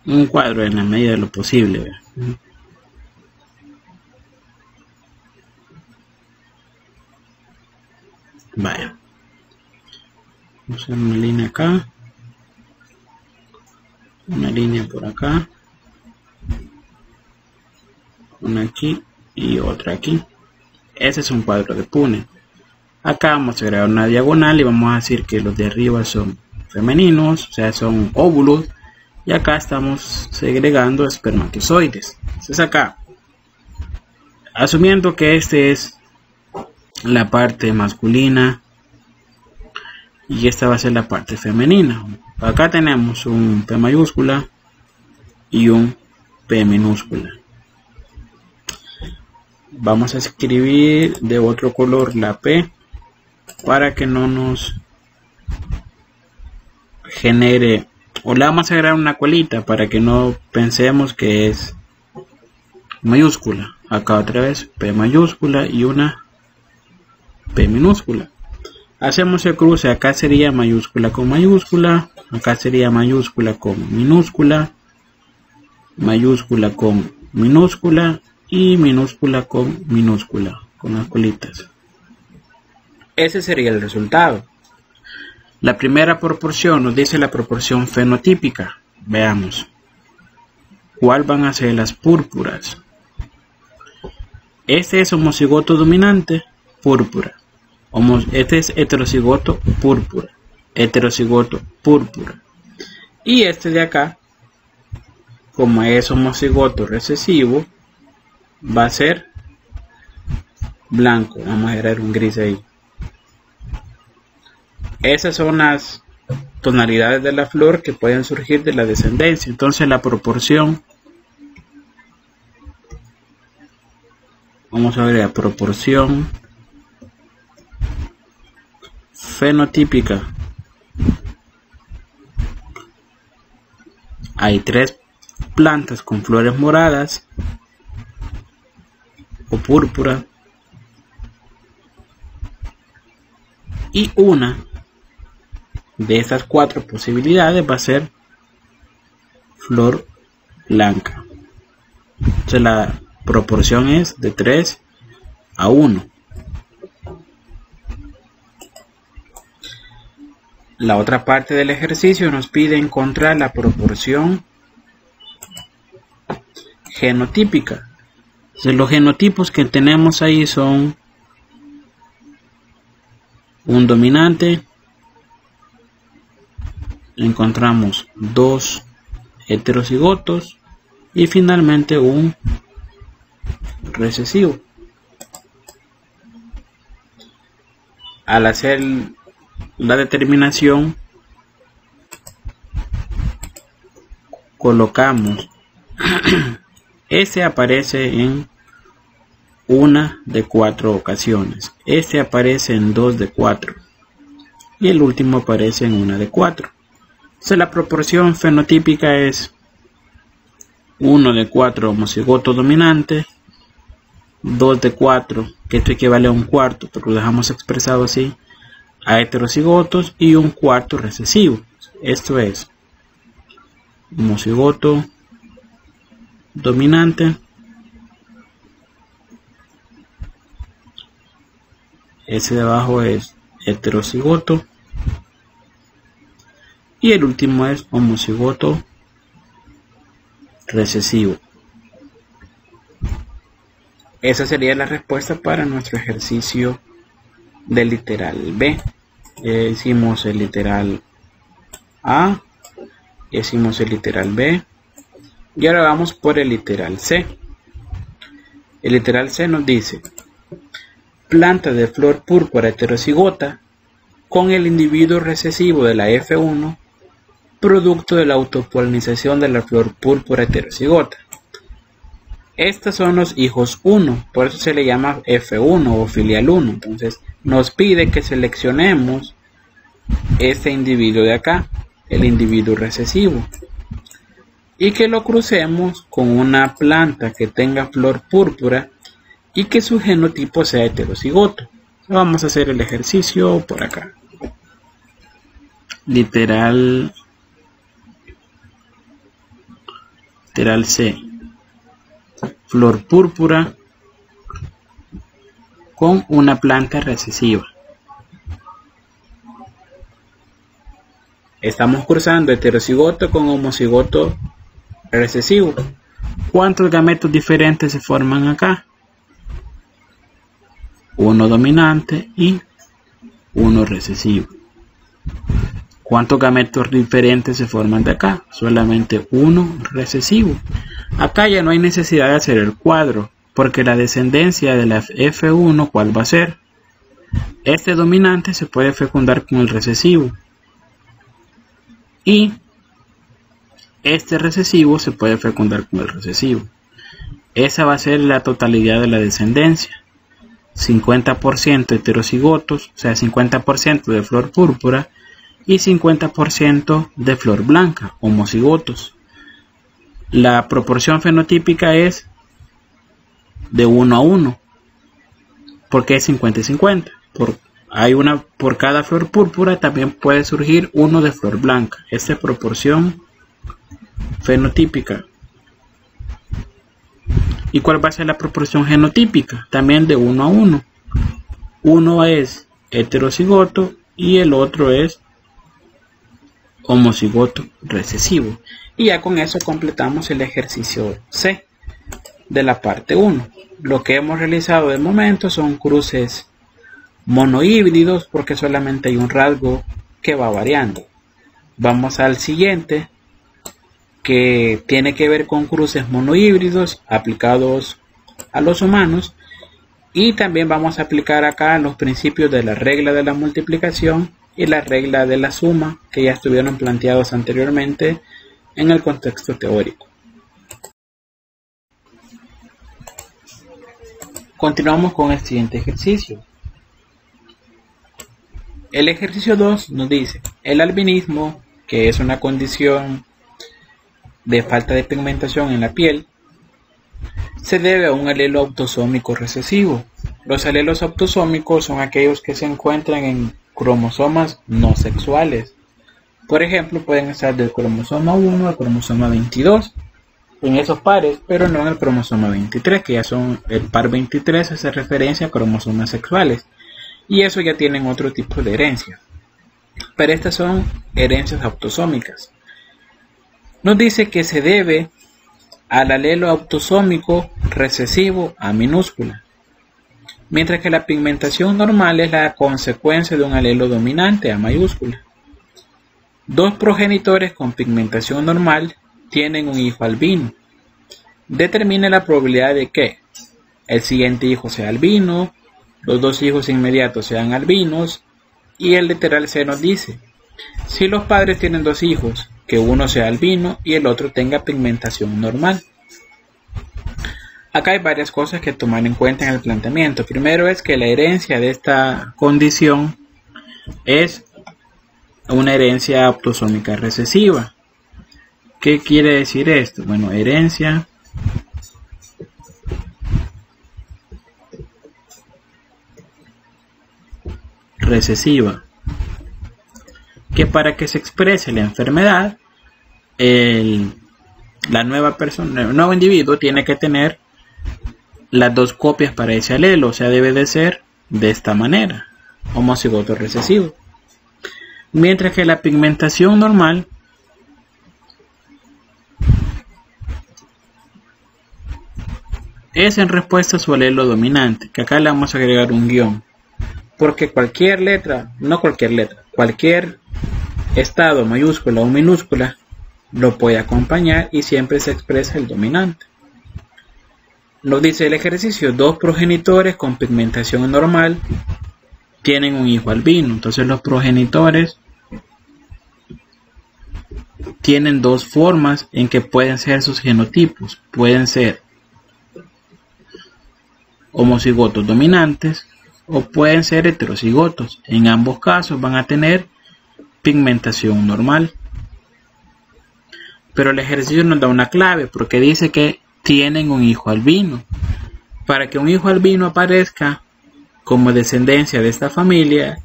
un cuadro en la medida de lo posible. Vaya, vamos a hacer una línea acá, una línea por acá, una aquí y otra aquí. Ese es un cuadro de Punnett. Acá vamos a agregar una diagonal y vamos a decir que los de arriba son femeninos, o sea, son óvulos, y acá estamos segregando espermatozoides. Entonces acá, asumiendo que este es la parte masculina y esta va a ser la parte femenina, acá tenemos un P mayúscula y un P minúscula. Vamos a escribir de otro color la P para que no nos genere, o le vamos a agregar una colita para que no pensemos que es mayúscula. Acá otra vez P mayúscula y una P minúscula. Hacemos el cruce, acá sería mayúscula con mayúscula, acá sería mayúscula con minúscula, mayúscula con minúscula y minúscula con minúscula, con las colitas. Ese sería el resultado. La primera proporción nos dice la proporción fenotípica. Veamos. ¿Cuál van a ser las púrpuras? Este es homocigoto dominante, púrpura. Este es heterocigoto, púrpura. Heterocigoto, púrpura. Y este de acá, como es homocigoto recesivo, va a ser blanco. Vamos a agregar un gris ahí. Esas son las tonalidades de la flor que pueden surgir de la descendencia. Entonces la proporción, vamos a ver la proporción fenotípica. Hay 3 plantas con flores moradas o púrpura y una de estas 4 posibilidades va a ser flor blanca. Entonces la proporción es de 3 a 1. La otra parte del ejercicio nos pide encontrar la proporción genotípica. Entonces, los genotipos que tenemos ahí son un dominante, encontramos 2 heterocigotos y finalmente un recesivo. Al hacer la determinación, colocamos este aparece en una de 4 ocasiones, este aparece en 2 de 4 y el último aparece en 1 de 4. Entonces la proporción fenotípica es 1 de 4 homocigoto dominante, 2 de 4, que esto equivale a un cuarto, pero lo dejamos expresado así, a heterocigotos, y un cuarto recesivo. Esto es homocigoto dominante, ese de abajo es heterocigoto, y el último es homocigoto recesivo. Esa sería la respuesta para nuestro ejercicio del literal B. Hicimos el literal A, hicimos el literal B, y ahora vamos por el literal C. El literal C nos dice: planta de flor púrpura heterocigota con el individuo recesivo de la F1, producto de la autopolinización de la flor púrpura heterocigota. Estos son los hijos 1, por eso se le llama F1 o filial 1. Entonces nos pide que seleccionemos este individuo de acá, el individuo recesivo, y que lo crucemos con una planta que tenga flor púrpura y que su genotipo sea heterocigoto. Vamos a hacer el ejercicio por acá. Literal C. Flor púrpura con una planta recesiva. Estamos cruzando heterocigoto con homocigoto recesivo. ¿Cuántos gametos diferentes se forman acá? Uno dominante y uno recesivo. ¿Cuántos gametos diferentes se forman de acá? Solamente uno recesivo. Acá ya no hay necesidad de hacer el cuadro, porque la descendencia de la F1, ¿cuál va a ser? Este dominante se puede fecundar con el recesivo, y este recesivo se puede fecundar con el recesivo. Esa va a ser la totalidad de la descendencia. 50% heterocigotos, o sea 50% de flor púrpura, y 50% de flor blanca, homocigotos. La proporción fenotípica es de 1 a 1, porque es 50 y 50. Por cada flor púrpura también puede surgir uno de flor blanca. Esta es proporción fenotípica. ¿Y cuál va a ser la proporción genotípica? También de 1 a 1. Uno es heterocigoto y el otro es homocigoto recesivo. Y ya con eso completamos el ejercicio C de la parte 1. Lo que hemos realizado de momento son cruces monohíbridos, porque solamente hay un rasgo que va variando. Vamos al siguiente, que tiene que ver con cruces monohíbridos aplicados a los humanos, y también vamos a aplicar acá los principios de la regla de la multiplicación y la regla de la suma, que ya estuvieron planteados anteriormente en el contexto teórico. Continuamos con el siguiente ejercicio. El ejercicio 2 nos dice: el albinismo, que es una condición de falta de pigmentación en la piel, se debe a un alelo autosómico recesivo. Los alelos autosómicos son aquellos que se encuentran en cromosomas no sexuales. Por ejemplo, pueden estar del cromosoma 1 al cromosoma 22 en esos pares, pero no en el cromosoma 23, que ya son el par 23, hace referencia a cromosomas sexuales, y eso ya tienen otro tipo de herencia. Pero estas son herencias autosómicas. Nos dice que se debe al alelo autosómico recesivo A minúscula, mientras que la pigmentación normal es la consecuencia de un alelo dominante A mayúscula. Dos progenitores con pigmentación normal tienen un hijo albino. Determine la probabilidad de que el siguiente hijo sea albino, los dos hijos inmediatos sean albinos, y el literal C nos dice, si los padres tienen dos hijos, que uno sea albino y el otro tenga pigmentación normal. Acá hay varias cosas que tomar en cuenta en el planteamiento. Primero es que la herencia de esta condición es una herencia autosómica recesiva. ¿Qué quiere decir esto? Bueno, herencia recesiva, que para que se exprese la enfermedad, la nueva persona, el nuevo individuo tiene que tener las dos copias para ese alelo, o sea, debe de ser de esta manera, homocigoto recesivo. Mientras que la pigmentación normal es en respuesta a su alelo dominante, que acá le vamos a agregar un guión, porque cualquier letra, no cualquier letra, cualquier estado mayúscula o minúscula lo puede acompañar y siempre se expresa el dominante. Nos dice el ejercicio, dos progenitores con pigmentación normal tienen un hijo albino. Entonces los progenitores tienen dos formas en que pueden ser sus genotipos. Pueden ser homocigotos dominantes o pueden ser heterocigotos. En ambos casos van a tener pigmentación normal. Pero el ejercicio nos da una clave porque dice que tienen un hijo albino. Para que un hijo albino aparezca como descendencia de esta familia,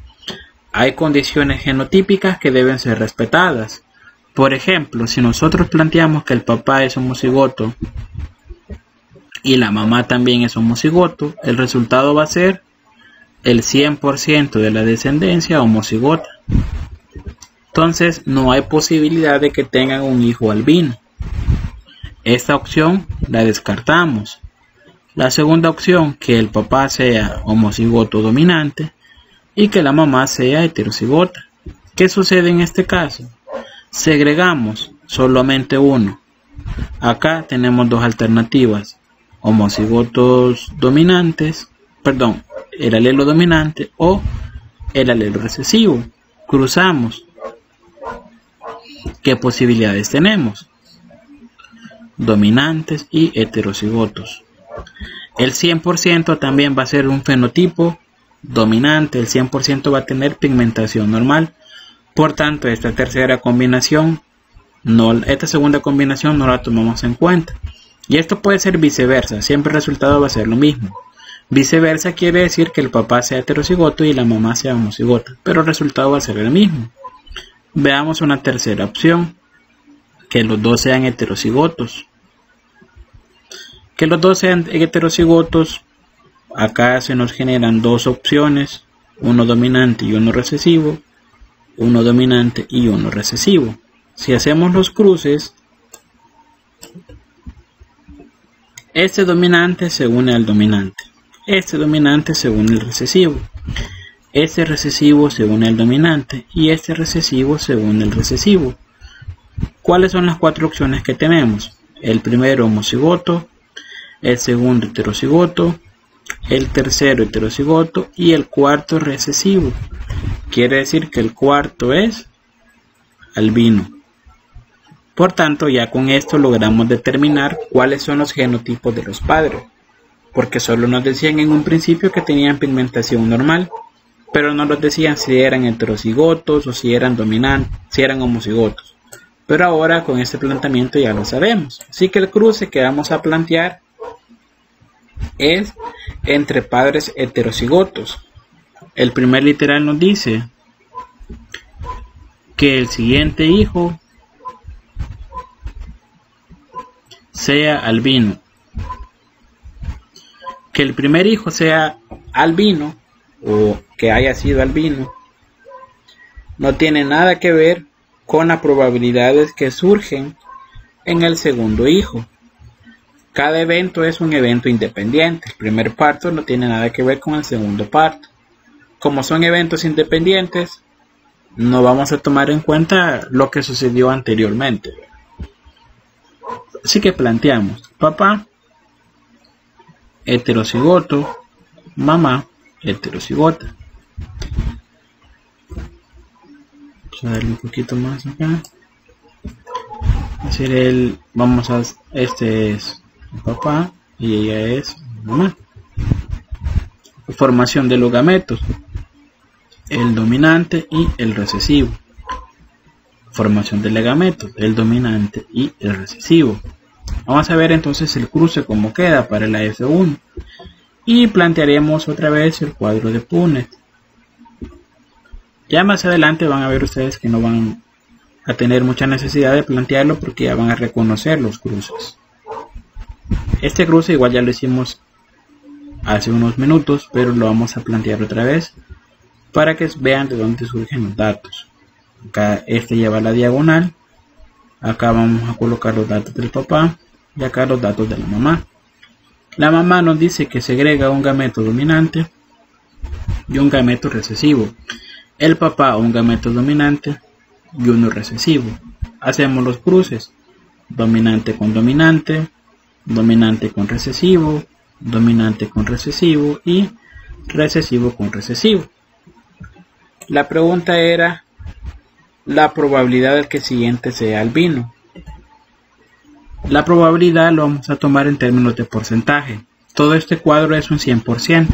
hay condiciones genotípicas que deben ser respetadas. Por ejemplo, si nosotros planteamos que el papá es homocigoto y la mamá también es homocigoto, el resultado va a ser el 100% de la descendencia homocigota. Entonces no hay posibilidad de que tengan un hijo albino. Esta opción la descartamos. La segunda opción, que el papá sea homocigoto dominante y que la mamá sea heterocigota. ¿Qué sucede en este caso? Segregamos solamente uno. Acá tenemos dos alternativas. Homocigotos dominantes, el alelo dominante o el alelo recesivo. Cruzamos. ¿Qué posibilidades tenemos? Dominantes y heterocigotos. El 100% también va a ser un fenotipo dominante, el 100% va a tener pigmentación normal. Por tanto, esta segunda combinación no la tomamos en cuenta. Y esto puede ser viceversa, siempre el resultado va a ser lo mismo. Viceversa quiere decir que el papá sea heterocigoto y la mamá sea homocigota, pero el resultado va a ser el mismo. Veamos una tercera opción, que los dos sean heterocigotos. Que los dos sean heterocigotos, acá se nos generan dos opciones, uno dominante y uno recesivo, uno dominante y uno recesivo. Si hacemos los cruces, este dominante se une al dominante, este dominante se une al recesivo, este recesivo se une al dominante y este recesivo se une al recesivo. ¿Cuáles son las cuatro opciones que tenemos? El primero homocigoto, el segundo heterocigoto, el tercero heterocigoto y el cuarto recesivo. Quiere decir que el cuarto es albino. Por tanto, ya con esto logramos determinar cuáles son los genotipos de los padres, porque solo nos decían en un principio que tenían pigmentación normal, pero no nos decían si eran heterocigotos o si eran dominantes, si eran homocigotos. Pero ahora con este planteamiento ya lo sabemos. Así que el cruce que vamos a plantear es entre padres heterocigotos. El primer literal nos dice que el siguiente hijo sea albino. Que el primer hijo sea albino o que haya sido albino no tiene nada que ver con las probabilidades que surgen en el segundo hijo. Cada evento es un evento independiente. El primer parto no tiene nada que ver con el segundo parto. Como son eventos independientes, no vamos a tomar en cuenta lo que sucedió anteriormente. Así que planteamos papá heterocigoto, mamá heterocigota. Vamos a darle un poquito más acá. Es decir, este es el papá y ella es mamá. Formación de los gametos, el dominante y el recesivo. Formación de los gametos, el dominante y el recesivo. Vamos a ver entonces el cruce como queda para la F1 y plantearemos otra vez el cuadro de Punnett. Ya más adelante van a ver ustedes que no van a tener mucha necesidad de plantearlo porque ya van a reconocer los cruces. Este cruce igual ya lo hicimos hace unos minutos, pero lo vamos a plantear otra vez para que vean de dónde surgen los datos. Acá este lleva la diagonal, acá vamos a colocar los datos del papá y acá los datos de la mamá. La mamá nos dice que segrega un gameto dominante y un gameto recesivo. El papá un gameto dominante y uno recesivo. Hacemos los cruces: dominante con dominante, dominante con recesivo, dominante con recesivo y recesivo con recesivo. La pregunta era la probabilidad de que el siguiente sea albino. La probabilidad lo vamos a tomar en términos de porcentaje. Todo este cuadro es un 100%.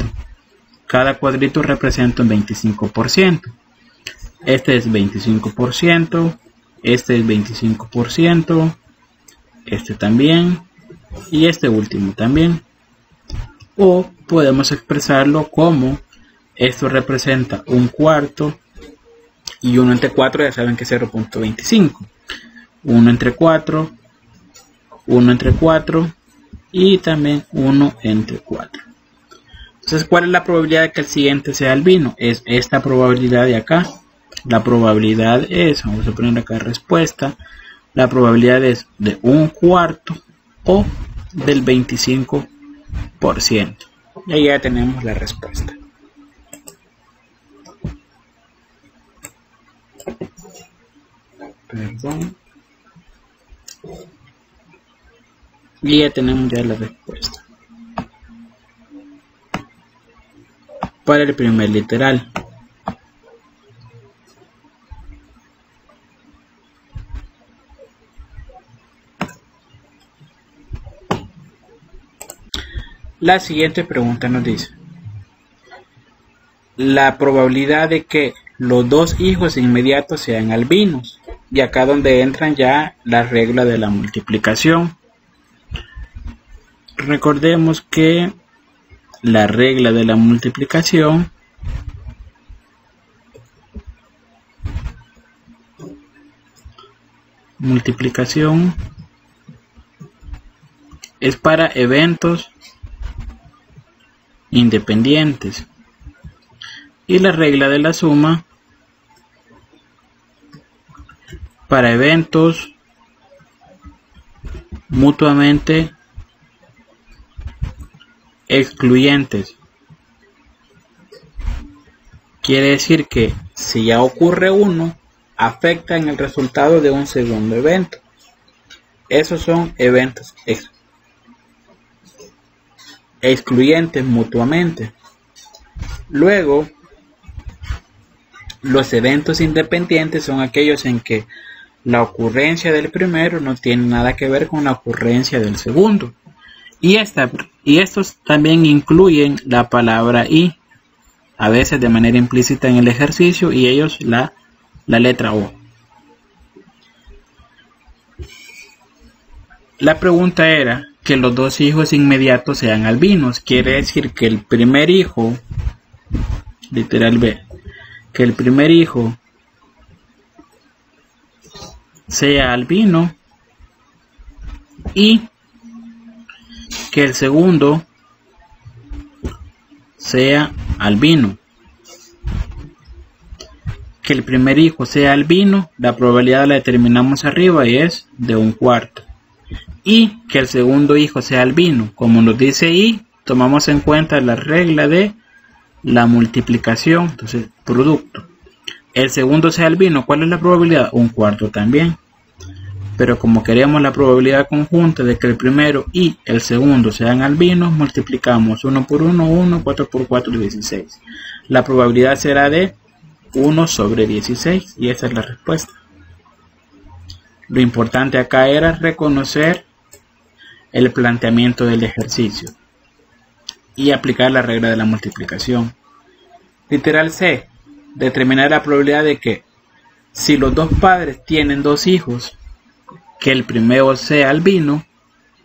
Cada cuadrito representa un 25%. Este es 25%, este es 25%, este también y este último también. O podemos expresarlo como esto representa un cuarto y 1 entre 4 ya saben que es 0.25. 1 entre 4, 1 entre 4 y también 1 entre 4. Entonces, ¿cuál es la probabilidad de que el siguiente sea albino? Es esta probabilidad de acá. La probabilidad es, vamos a poner acá respuesta, la probabilidad es de un cuarto o del 25%. Y ahí ya tenemos la respuesta. Perdón. Y ya tenemos ya la respuesta. Para el primer literal. La siguiente pregunta nos dice: la probabilidad de que los dos hijos inmediatos sean albinos. Y acá donde entran ya la regla de la multiplicación. Recordemos que la regla de la multiplicación es para eventos independientes y la regla de la suma para eventos mutuamente excluyentes. Quiere decir que si ya ocurre uno, afecta en el resultado de un segundo evento. Esos son eventos excluyentes mutuamente. Luego, los eventos independientes son aquellos en que la ocurrencia del primero no tiene nada que ver con la ocurrencia del segundo. Y estos también incluyen la palabra y, a veces de manera implícita en el ejercicio, y ellos la letra O. La pregunta era que los dos hijos inmediatos sean albinos. Quiere decir que el primer hijo, literal B, que el primer hijo sea albino y que el segundo sea albino. Que el primer hijo sea albino, la probabilidad la determinamos arriba y es de un cuarto. Y que el segundo hijo sea albino, como nos dice y, tomamos en cuenta la regla de la multiplicación, entonces producto. El segundo sea albino, ¿cuál es la probabilidad? Un cuarto también. pero como queremos la probabilidad conjunta de que el primero y el segundo sean albinos, multiplicamos 1 por 1, 1, 4 por 4, 16. La probabilidad será de 1 sobre 16 y esa es la respuesta. Lo importante acá era reconocer el planteamiento del ejercicio y aplicar la regla de la multiplicación. Literal C. Determinar la probabilidad de que si los dos padres tienen dos hijos, que el primero sea albino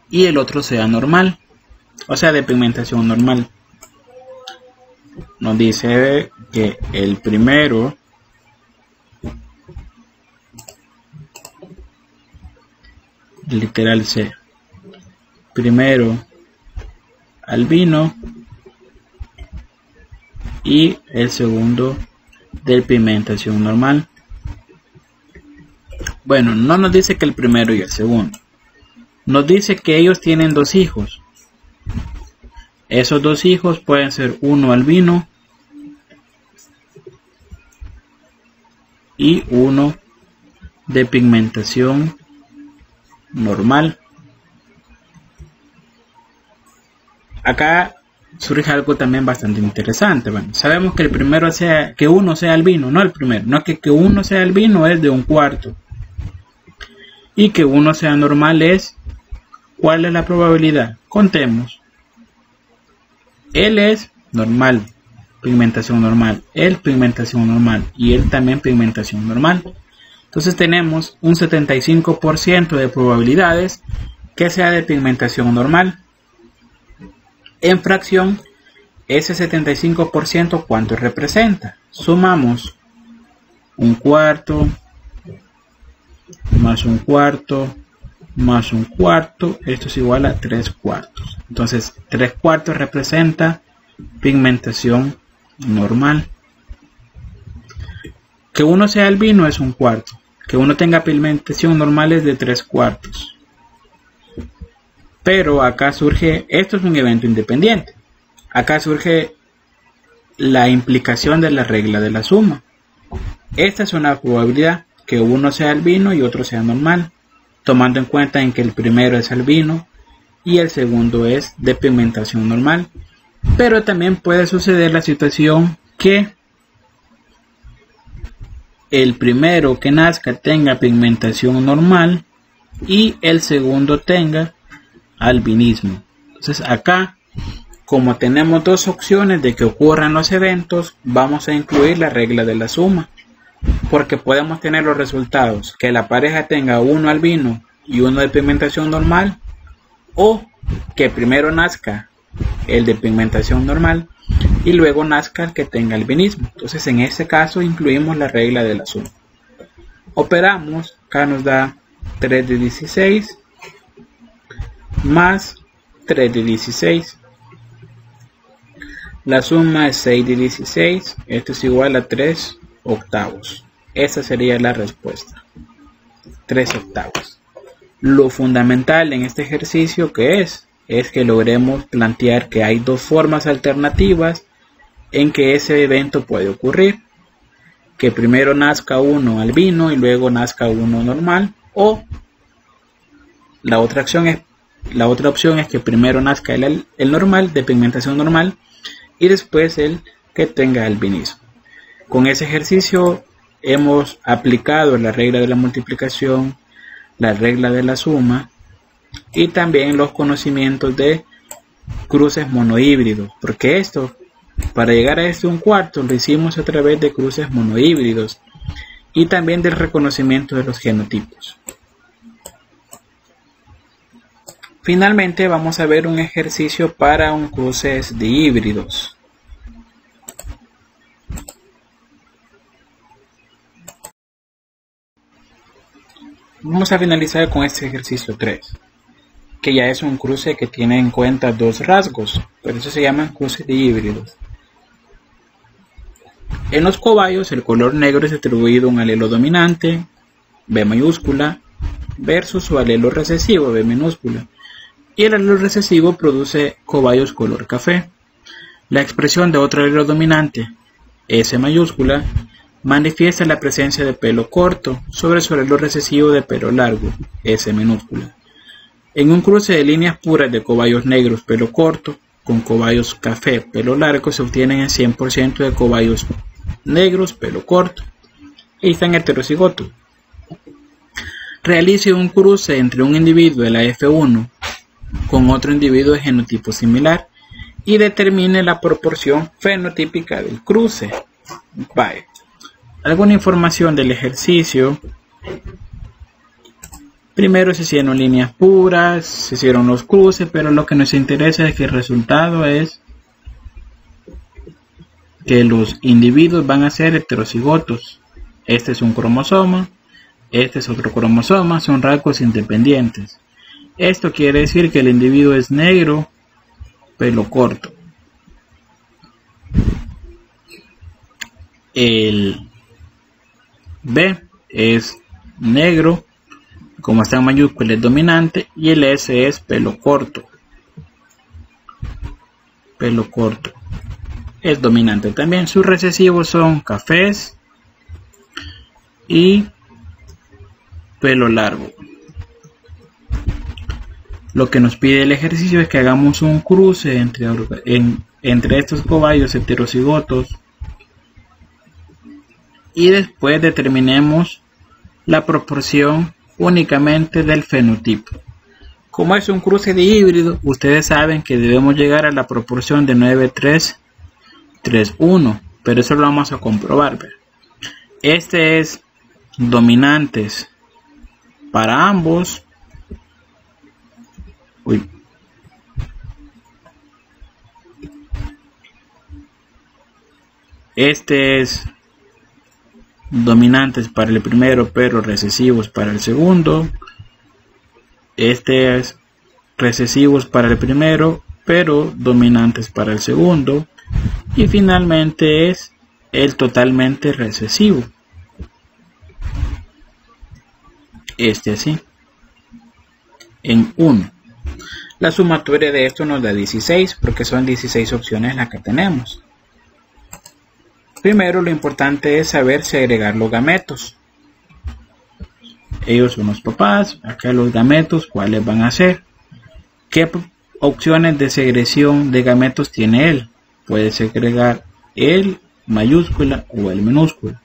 y el otro sea normal, o sea, de pigmentación normal. Nos dice que el primero literal C, primero albino y el segundo de pigmentación normal. Bueno, no nos dice que el primero y el segundo, nos dice que ellos tienen dos hijos. Esos dos hijos pueden ser uno albino y uno de pigmentación normal. Acá surge algo también bastante interesante. Bueno, sabemos que el primero sea, que uno sea albino, no el primero, no que uno sea albino es de 1/4 y que uno sea normal es, ¿cuál es la probabilidad? Contemos. Él es normal, pigmentación normal, él pigmentación normal y él también pigmentación normal. Entonces tenemos un 75% de probabilidades que sea de pigmentación normal. En fracción, ese 75% ¿cuánto representa? Sumamos 1/4 más 1/4 más 1/4, esto es igual a 3/4. Entonces 3/4 representa pigmentación normal. Que uno sea albino es 1/4, que uno tenga pigmentación normal es de 3/4. Pero acá surge, esto es un evento independiente, acá surge la implicación de la regla de la suma. Esta es una probabilidad, que uno sea albino y otro sea normal, tomando en cuenta en que el primero es albino y el segundo es de pigmentación normal. Pero también puede suceder la situación que el primero que nazca tenga pigmentación normal y el segundo tenga albinismo. Entonces acá, como tenemos dos opciones de que ocurran los eventos, vamos a incluir la regla de la suma, porque podemos tener los resultados que la pareja tenga uno albino y uno de pigmentación normal, o que primero nazca el de pigmentación normal y luego nazca el que tenga albinismo. Entonces en este caso incluimos la regla de la suma. Operamos, acá nos da 3 de 16 más 3 de 16. La suma es 6 de 16. Esto es igual a 3/8. Esa sería la respuesta. 3/8. Lo fundamental en este ejercicio es que logremos plantear que hay dos formas alternativas en que ese evento puede ocurrir. Que primero nazca uno albino y luego nazca uno normal, o la otra opción es que primero nazca el normal, de pigmentación normal, y después el que tenga albinismo. Con ese ejercicio hemos aplicado la regla de la multiplicación, la regla de la suma y también los conocimientos de cruces monohíbridos, porque esto, para llegar a este 1/4, lo hicimos a través de cruces monohíbridos y también del reconocimiento de los genotipos. Finalmente vamos a ver un ejercicio para un cruces de híbridos. Vamos a finalizar con este ejercicio 3, que ya es un cruce que tiene en cuenta dos rasgos, por eso se llaman cruces de híbridos. En los cobayos el color negro es atribuido a un alelo dominante, B mayúscula, versus su alelo recesivo, B minúscula, y el alelo recesivo produce cobayos color café. La expresión de otro alelo dominante, S mayúscula, manifiesta la presencia de pelo corto sobre suelo recesivo de pelo largo, S minúscula. En un cruce de líneas puras de cobayos negros pelo corto con cobayos café pelo largo se obtienen el 100% de cobayos negros pelo corto. Ahí están heterocigotos. Realice un cruce entre un individuo de la F1 con otro individuo de genotipo similar y determine la proporción fenotípica del cruce. Vale. Alguna información del ejercicio. Primero se hicieron líneas puras, se hicieron los cruces, pero lo que nos interesa es que el resultado es que los individuos van a ser heterocigotos. Este es un cromosoma, este es otro cromosoma, son rasgos independientes. Esto quiere decir que el individuo es negro, pelo corto. El B es negro, como está en mayúscula es dominante, y el S es pelo corto. Pelo corto es dominante también. Sus recesivos son cafés y pelo largo. Lo que nos pide el ejercicio es que hagamos un cruce entre estos cobayos heterocigotos y después determinemos la proporción únicamente del fenotipo. Como es un cruce de híbrido, ustedes saben que debemos llegar a la proporción de 9:3:1, pero eso lo vamos a comprobar. Este es dominantes para ambos. Este es dominantes para el primero pero recesivos para el segundo. Este es recesivos para el primero pero dominantes para el segundo. Y finalmente es el totalmente recesivo. Este así. En 1. La sumatoria de esto nos da 16 porque son 16 opciones las que tenemos. Primero lo importante es saber segregar los gametos. Ellos son los papás, acá los gametos, ¿cuáles van a ser? ¿Qué opciones de segregación de gametos tiene él? Puede segregar el mayúscula o el minúscula.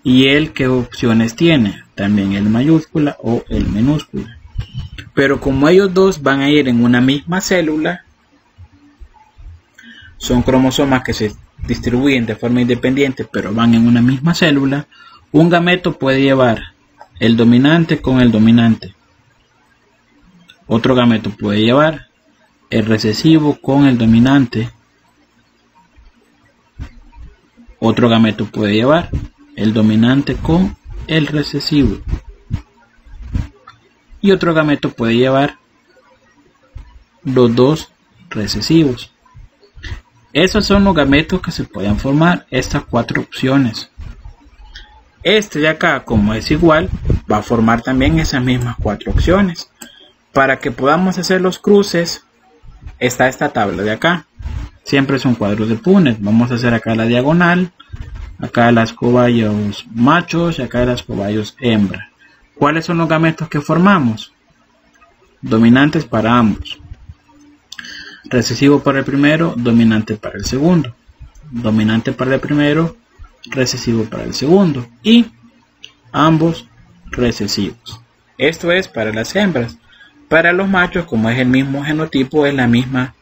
¿Y él qué opciones tiene? También el mayúscula o el minúscula. Pero como ellos dos van a ir en una misma célula, son cromosomas que se distribuyen de forma independiente pero van en una misma célula, un gameto puede llevar el dominante con el dominante. Otro gameto puede llevar el recesivo con el dominante. Otro gameto puede llevar el dominante con el recesivo. Y otro gameto puede llevar los dos recesivos. Esos son los gametos que se pueden formar, estas 4 opciones. Este de acá, como es igual, va a formar también esas mismas 4 opciones. Para que podamos hacer los cruces, está esta tabla de acá. Siempre son cuadros de Punnett. Vamos a hacer acá la diagonal, acá las cobayos machos y acá las cobayos hembra. ¿Cuáles son los gametos que formamos? Dominantes para ambos. Recesivo para el primero, dominante para el segundo. Dominante para el primero, recesivo para el segundo. Y ambos recesivos. Esto es para las hembras. Para los machos, como es el mismo genotipo, es la misma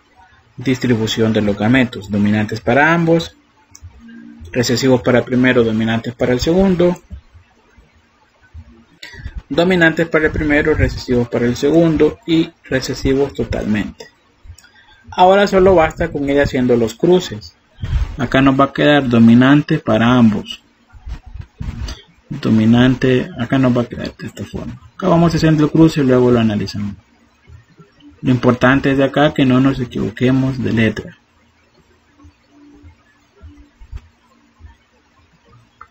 distribución de los gametos. Dominantes para ambos, recesivos para el primero, dominantes para el segundo. Dominantes para el primero, recesivos para el segundo y recesivos totalmente. Ahora solo basta con ir haciendo los cruces. Acá nos va a quedar dominante para ambos. Dominante, acá nos va a quedar de esta forma. Acá vamos haciendo el cruce y luego lo analizamos. Lo importante es de acá que no nos equivoquemos de letra.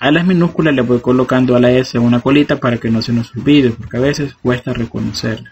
A las minúsculas le voy colocando a la S una colita para que no se nos olvide, porque a veces cuesta reconocerla.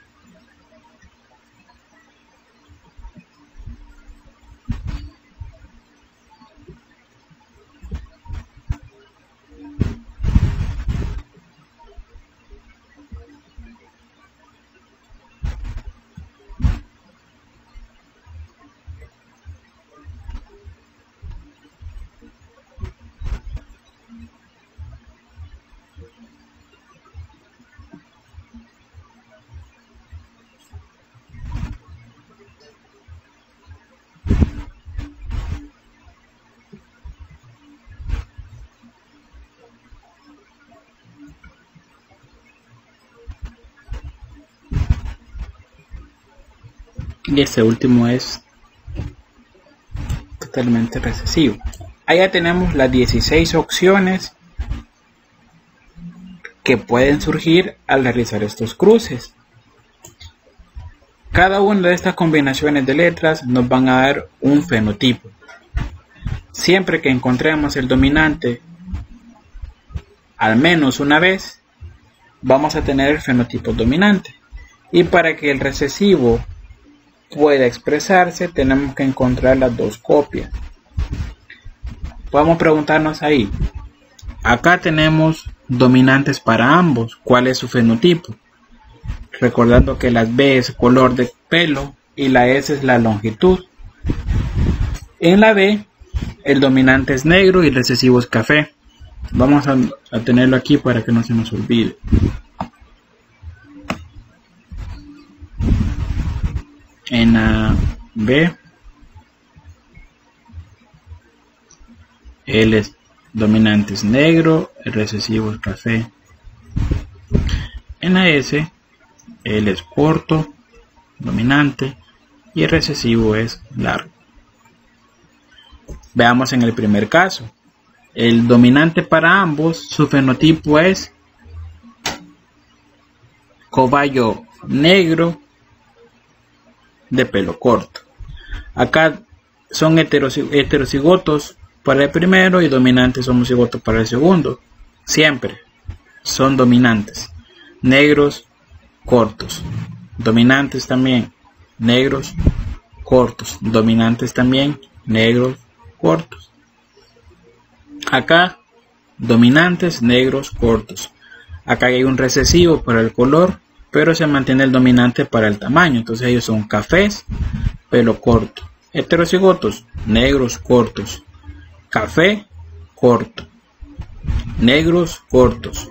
y este último es totalmente recesivo. Allá tenemos las 16 opciones que pueden surgir al realizar estos cruces. Cada una de estas combinaciones de letras nos van a dar un fenotipo. Siempre que encontremos el dominante al menos una vez, vamos a tener el fenotipo dominante. Y para que el recesivo pueda expresarse, tenemos que encontrar las dos copias. Podemos preguntarnos ahí. Acá tenemos dominantes para ambos. ¿Cuál es su fenotipo? Recordando que las B es color de pelo y la S es la longitud. En la B, el dominante es negro y el recesivo es café. Vamos a tenerlo aquí para que no se nos olvide. En la B, el dominante es negro, el recesivo es café. En la S, el es corto, dominante, y el recesivo es largo. Veamos en el primer caso. El dominante para ambos, su fenotipo es cobayo negro de pelo corto. Acá son heterocigotos para el primero y dominantes homocigotos para el segundo. Siempre son dominantes. Negros cortos. Dominantes también. Negros cortos. Dominantes también. Negros cortos. Acá dominantes negros cortos. Acá hay un recesivo para el color, pero se mantiene el dominante para el tamaño. Entonces ellos son cafés, pelo corto. Heterocigotos, negros cortos. Café, corto. Negros cortos.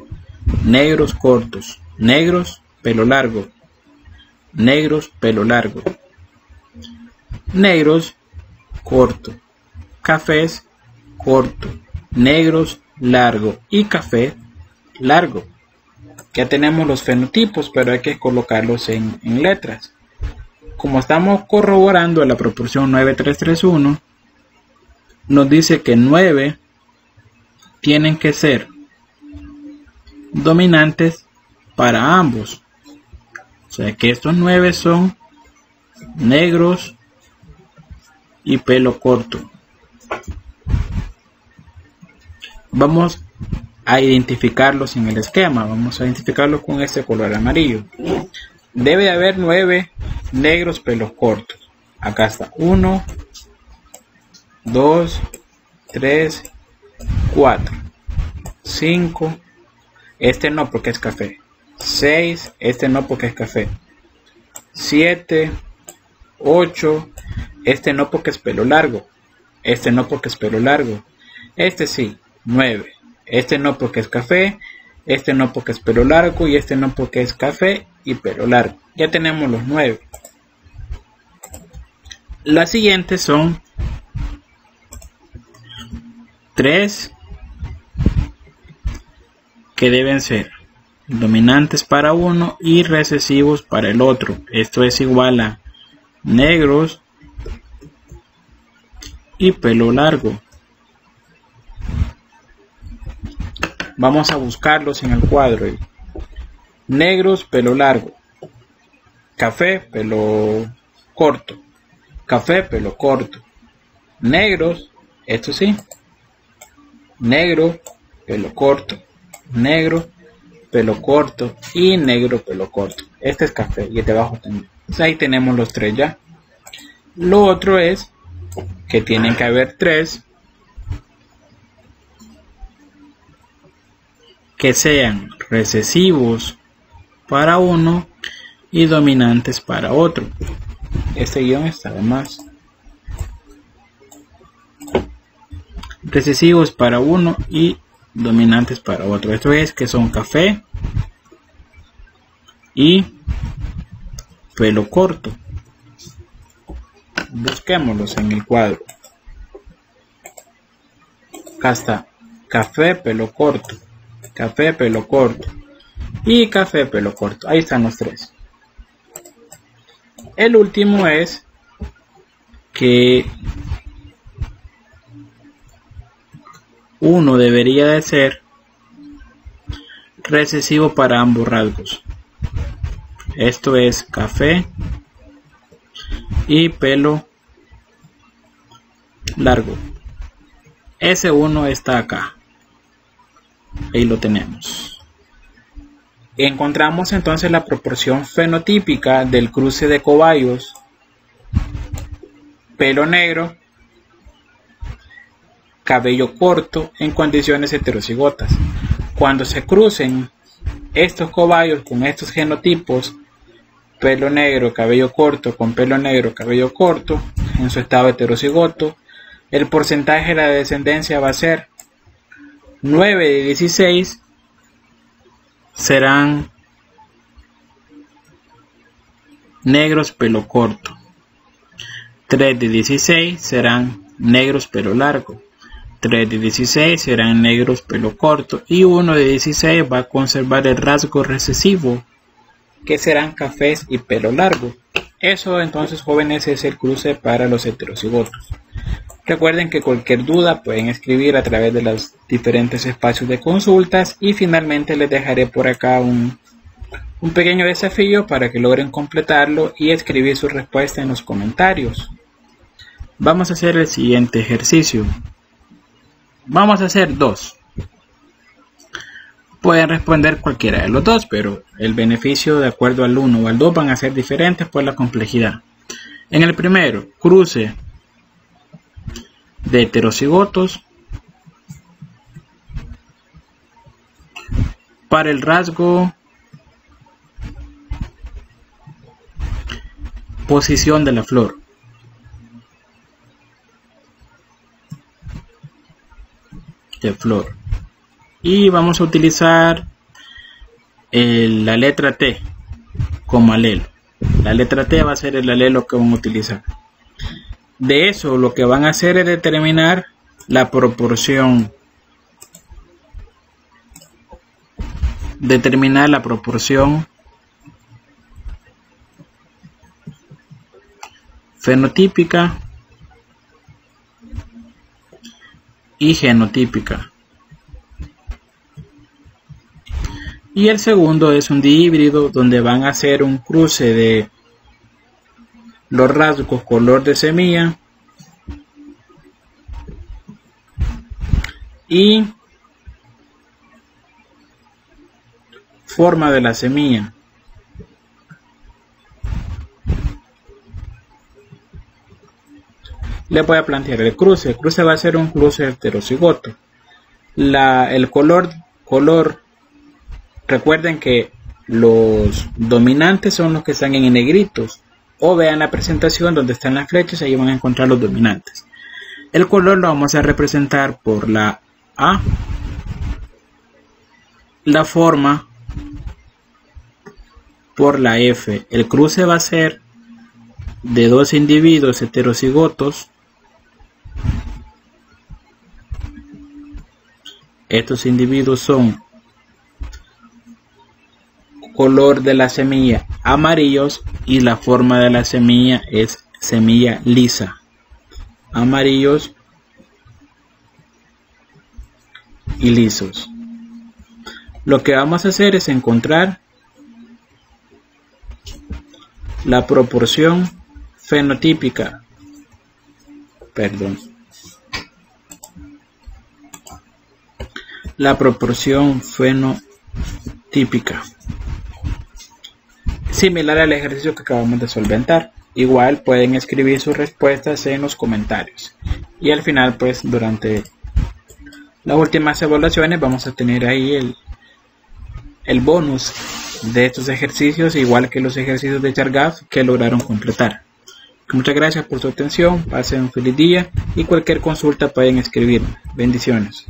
Negros cortos. Negros, pelo largo. Negros, pelo largo. Negros, corto. Cafés, corto. Negros, largo. Y café, largo. Ya tenemos los fenotipos, pero hay que colocarlos en letras. Como estamos corroborando la proporción 9:3:1, nos dice que 9 tienen que ser dominantes para ambos. O sea que estos 9 son negros y pelo corto. Vamos a identificarlos en el esquema. Vamos a identificarlos con este color amarillo. Debe de haber 9 negros pelos cortos. Acá está 1, 2, 3, 4, 5. Este no porque es café. 6. Este no porque es café. 7, 8. Este no porque es pelo largo. Este no porque es pelo largo. Este sí. 9. Este no porque es café. Este no porque es pelo largo. Y este no porque es café y pelo largo. Ya tenemos los 9. Las siguientes son 3 que deben ser dominantes para uno y recesivos para el otro. Esto es igual a negros y pelo largo. Vamos a buscarlos en el cuadro. Negros, pelo largo. Café, pelo corto. Café, pelo corto. Negros, esto sí. Negro, pelo corto. Negro, pelo corto. Y negro, pelo corto. Este es café y el de abajo también. Entonces ahí tenemos los 3 ya. Lo otro es que tienen que haber 3 que sean recesivos para uno y dominantes para otro. Este guión está de más. Recesivos para uno y dominantes para otro. Esto es que son café y pelo corto. Busquémoslos en el cuadro. Acá está. Café, pelo corto. Café, pelo corto. Y café, pelo corto. Ahí están los 3. El último es que uno debería de ser recesivo para ambos rasgos. Esto es café y pelo largo. Ese uno está acá. Ahí lo tenemos. Encontramos entonces la proporción fenotípica del cruce de cobayos pelo negro, cabello corto en condiciones heterocigotas. Cuando se crucen estos cobayos con estos genotipos, pelo negro, cabello corto con pelo negro, cabello corto, en su estado heterocigoto, el porcentaje de la descendencia va a ser 9 de 16 serán negros pelo corto, 3 de 16 serán negros pelo largo, 3 de 16 serán negros pelo corto y 1 de 16 va a conservar el rasgo recesivo, que serán cafés y pelo largo. Eso entonces, jóvenes, es el cruce para los heterocigotos. Recuerden que cualquier duda pueden escribir a través de los diferentes espacios de consultas y finalmente les dejaré por acá un pequeño desafío para que logren completarlo y escribir su respuesta en los comentarios. Vamos a hacer el siguiente ejercicio. Vamos a hacer dos. Pueden responder cualquiera de los dos, pero el beneficio de acuerdo al 1 o al 2 van a ser diferentes por la complejidad. En el primero, cruce de heterocigotos para el rasgo posición de la flor. Y vamos a utilizar la letra T como alelo. La letra T va a ser el alelo que vamos a utilizar. De eso lo que van a hacer es determinar la proporción. Fenotípica y genotípica. Y el segundo es un dihíbrido donde van a hacer un cruce de los rasgos color de semilla y forma de la semilla. Les voy a plantear el cruce. El cruce va a ser un cruce heterocigoto. El color, recuerden que los dominantes son los que están en negritos. O vean la presentación donde están las flechas, ahí van a encontrar los dominantes. El color lo vamos a representar por la A, la forma por la F. El cruce va a ser de dos individuos heterocigotos. Estos individuos son color de la semilla amarillos y la forma de la semilla es semilla lisa. Amarillos y lisos. Lo que vamos a hacer es encontrar la proporción fenotípica. La proporción fenotípica. Similar al ejercicio que acabamos de solventar. Igual pueden escribir sus respuestas en los comentarios. Y al final, pues durante las últimas evaluaciones vamos a tener ahí el bonus de estos ejercicios, igual que los ejercicios de Chargaff que lograron completar. Muchas gracias por su atención, pasen un feliz día y cualquier consulta pueden escribirme. Bendiciones.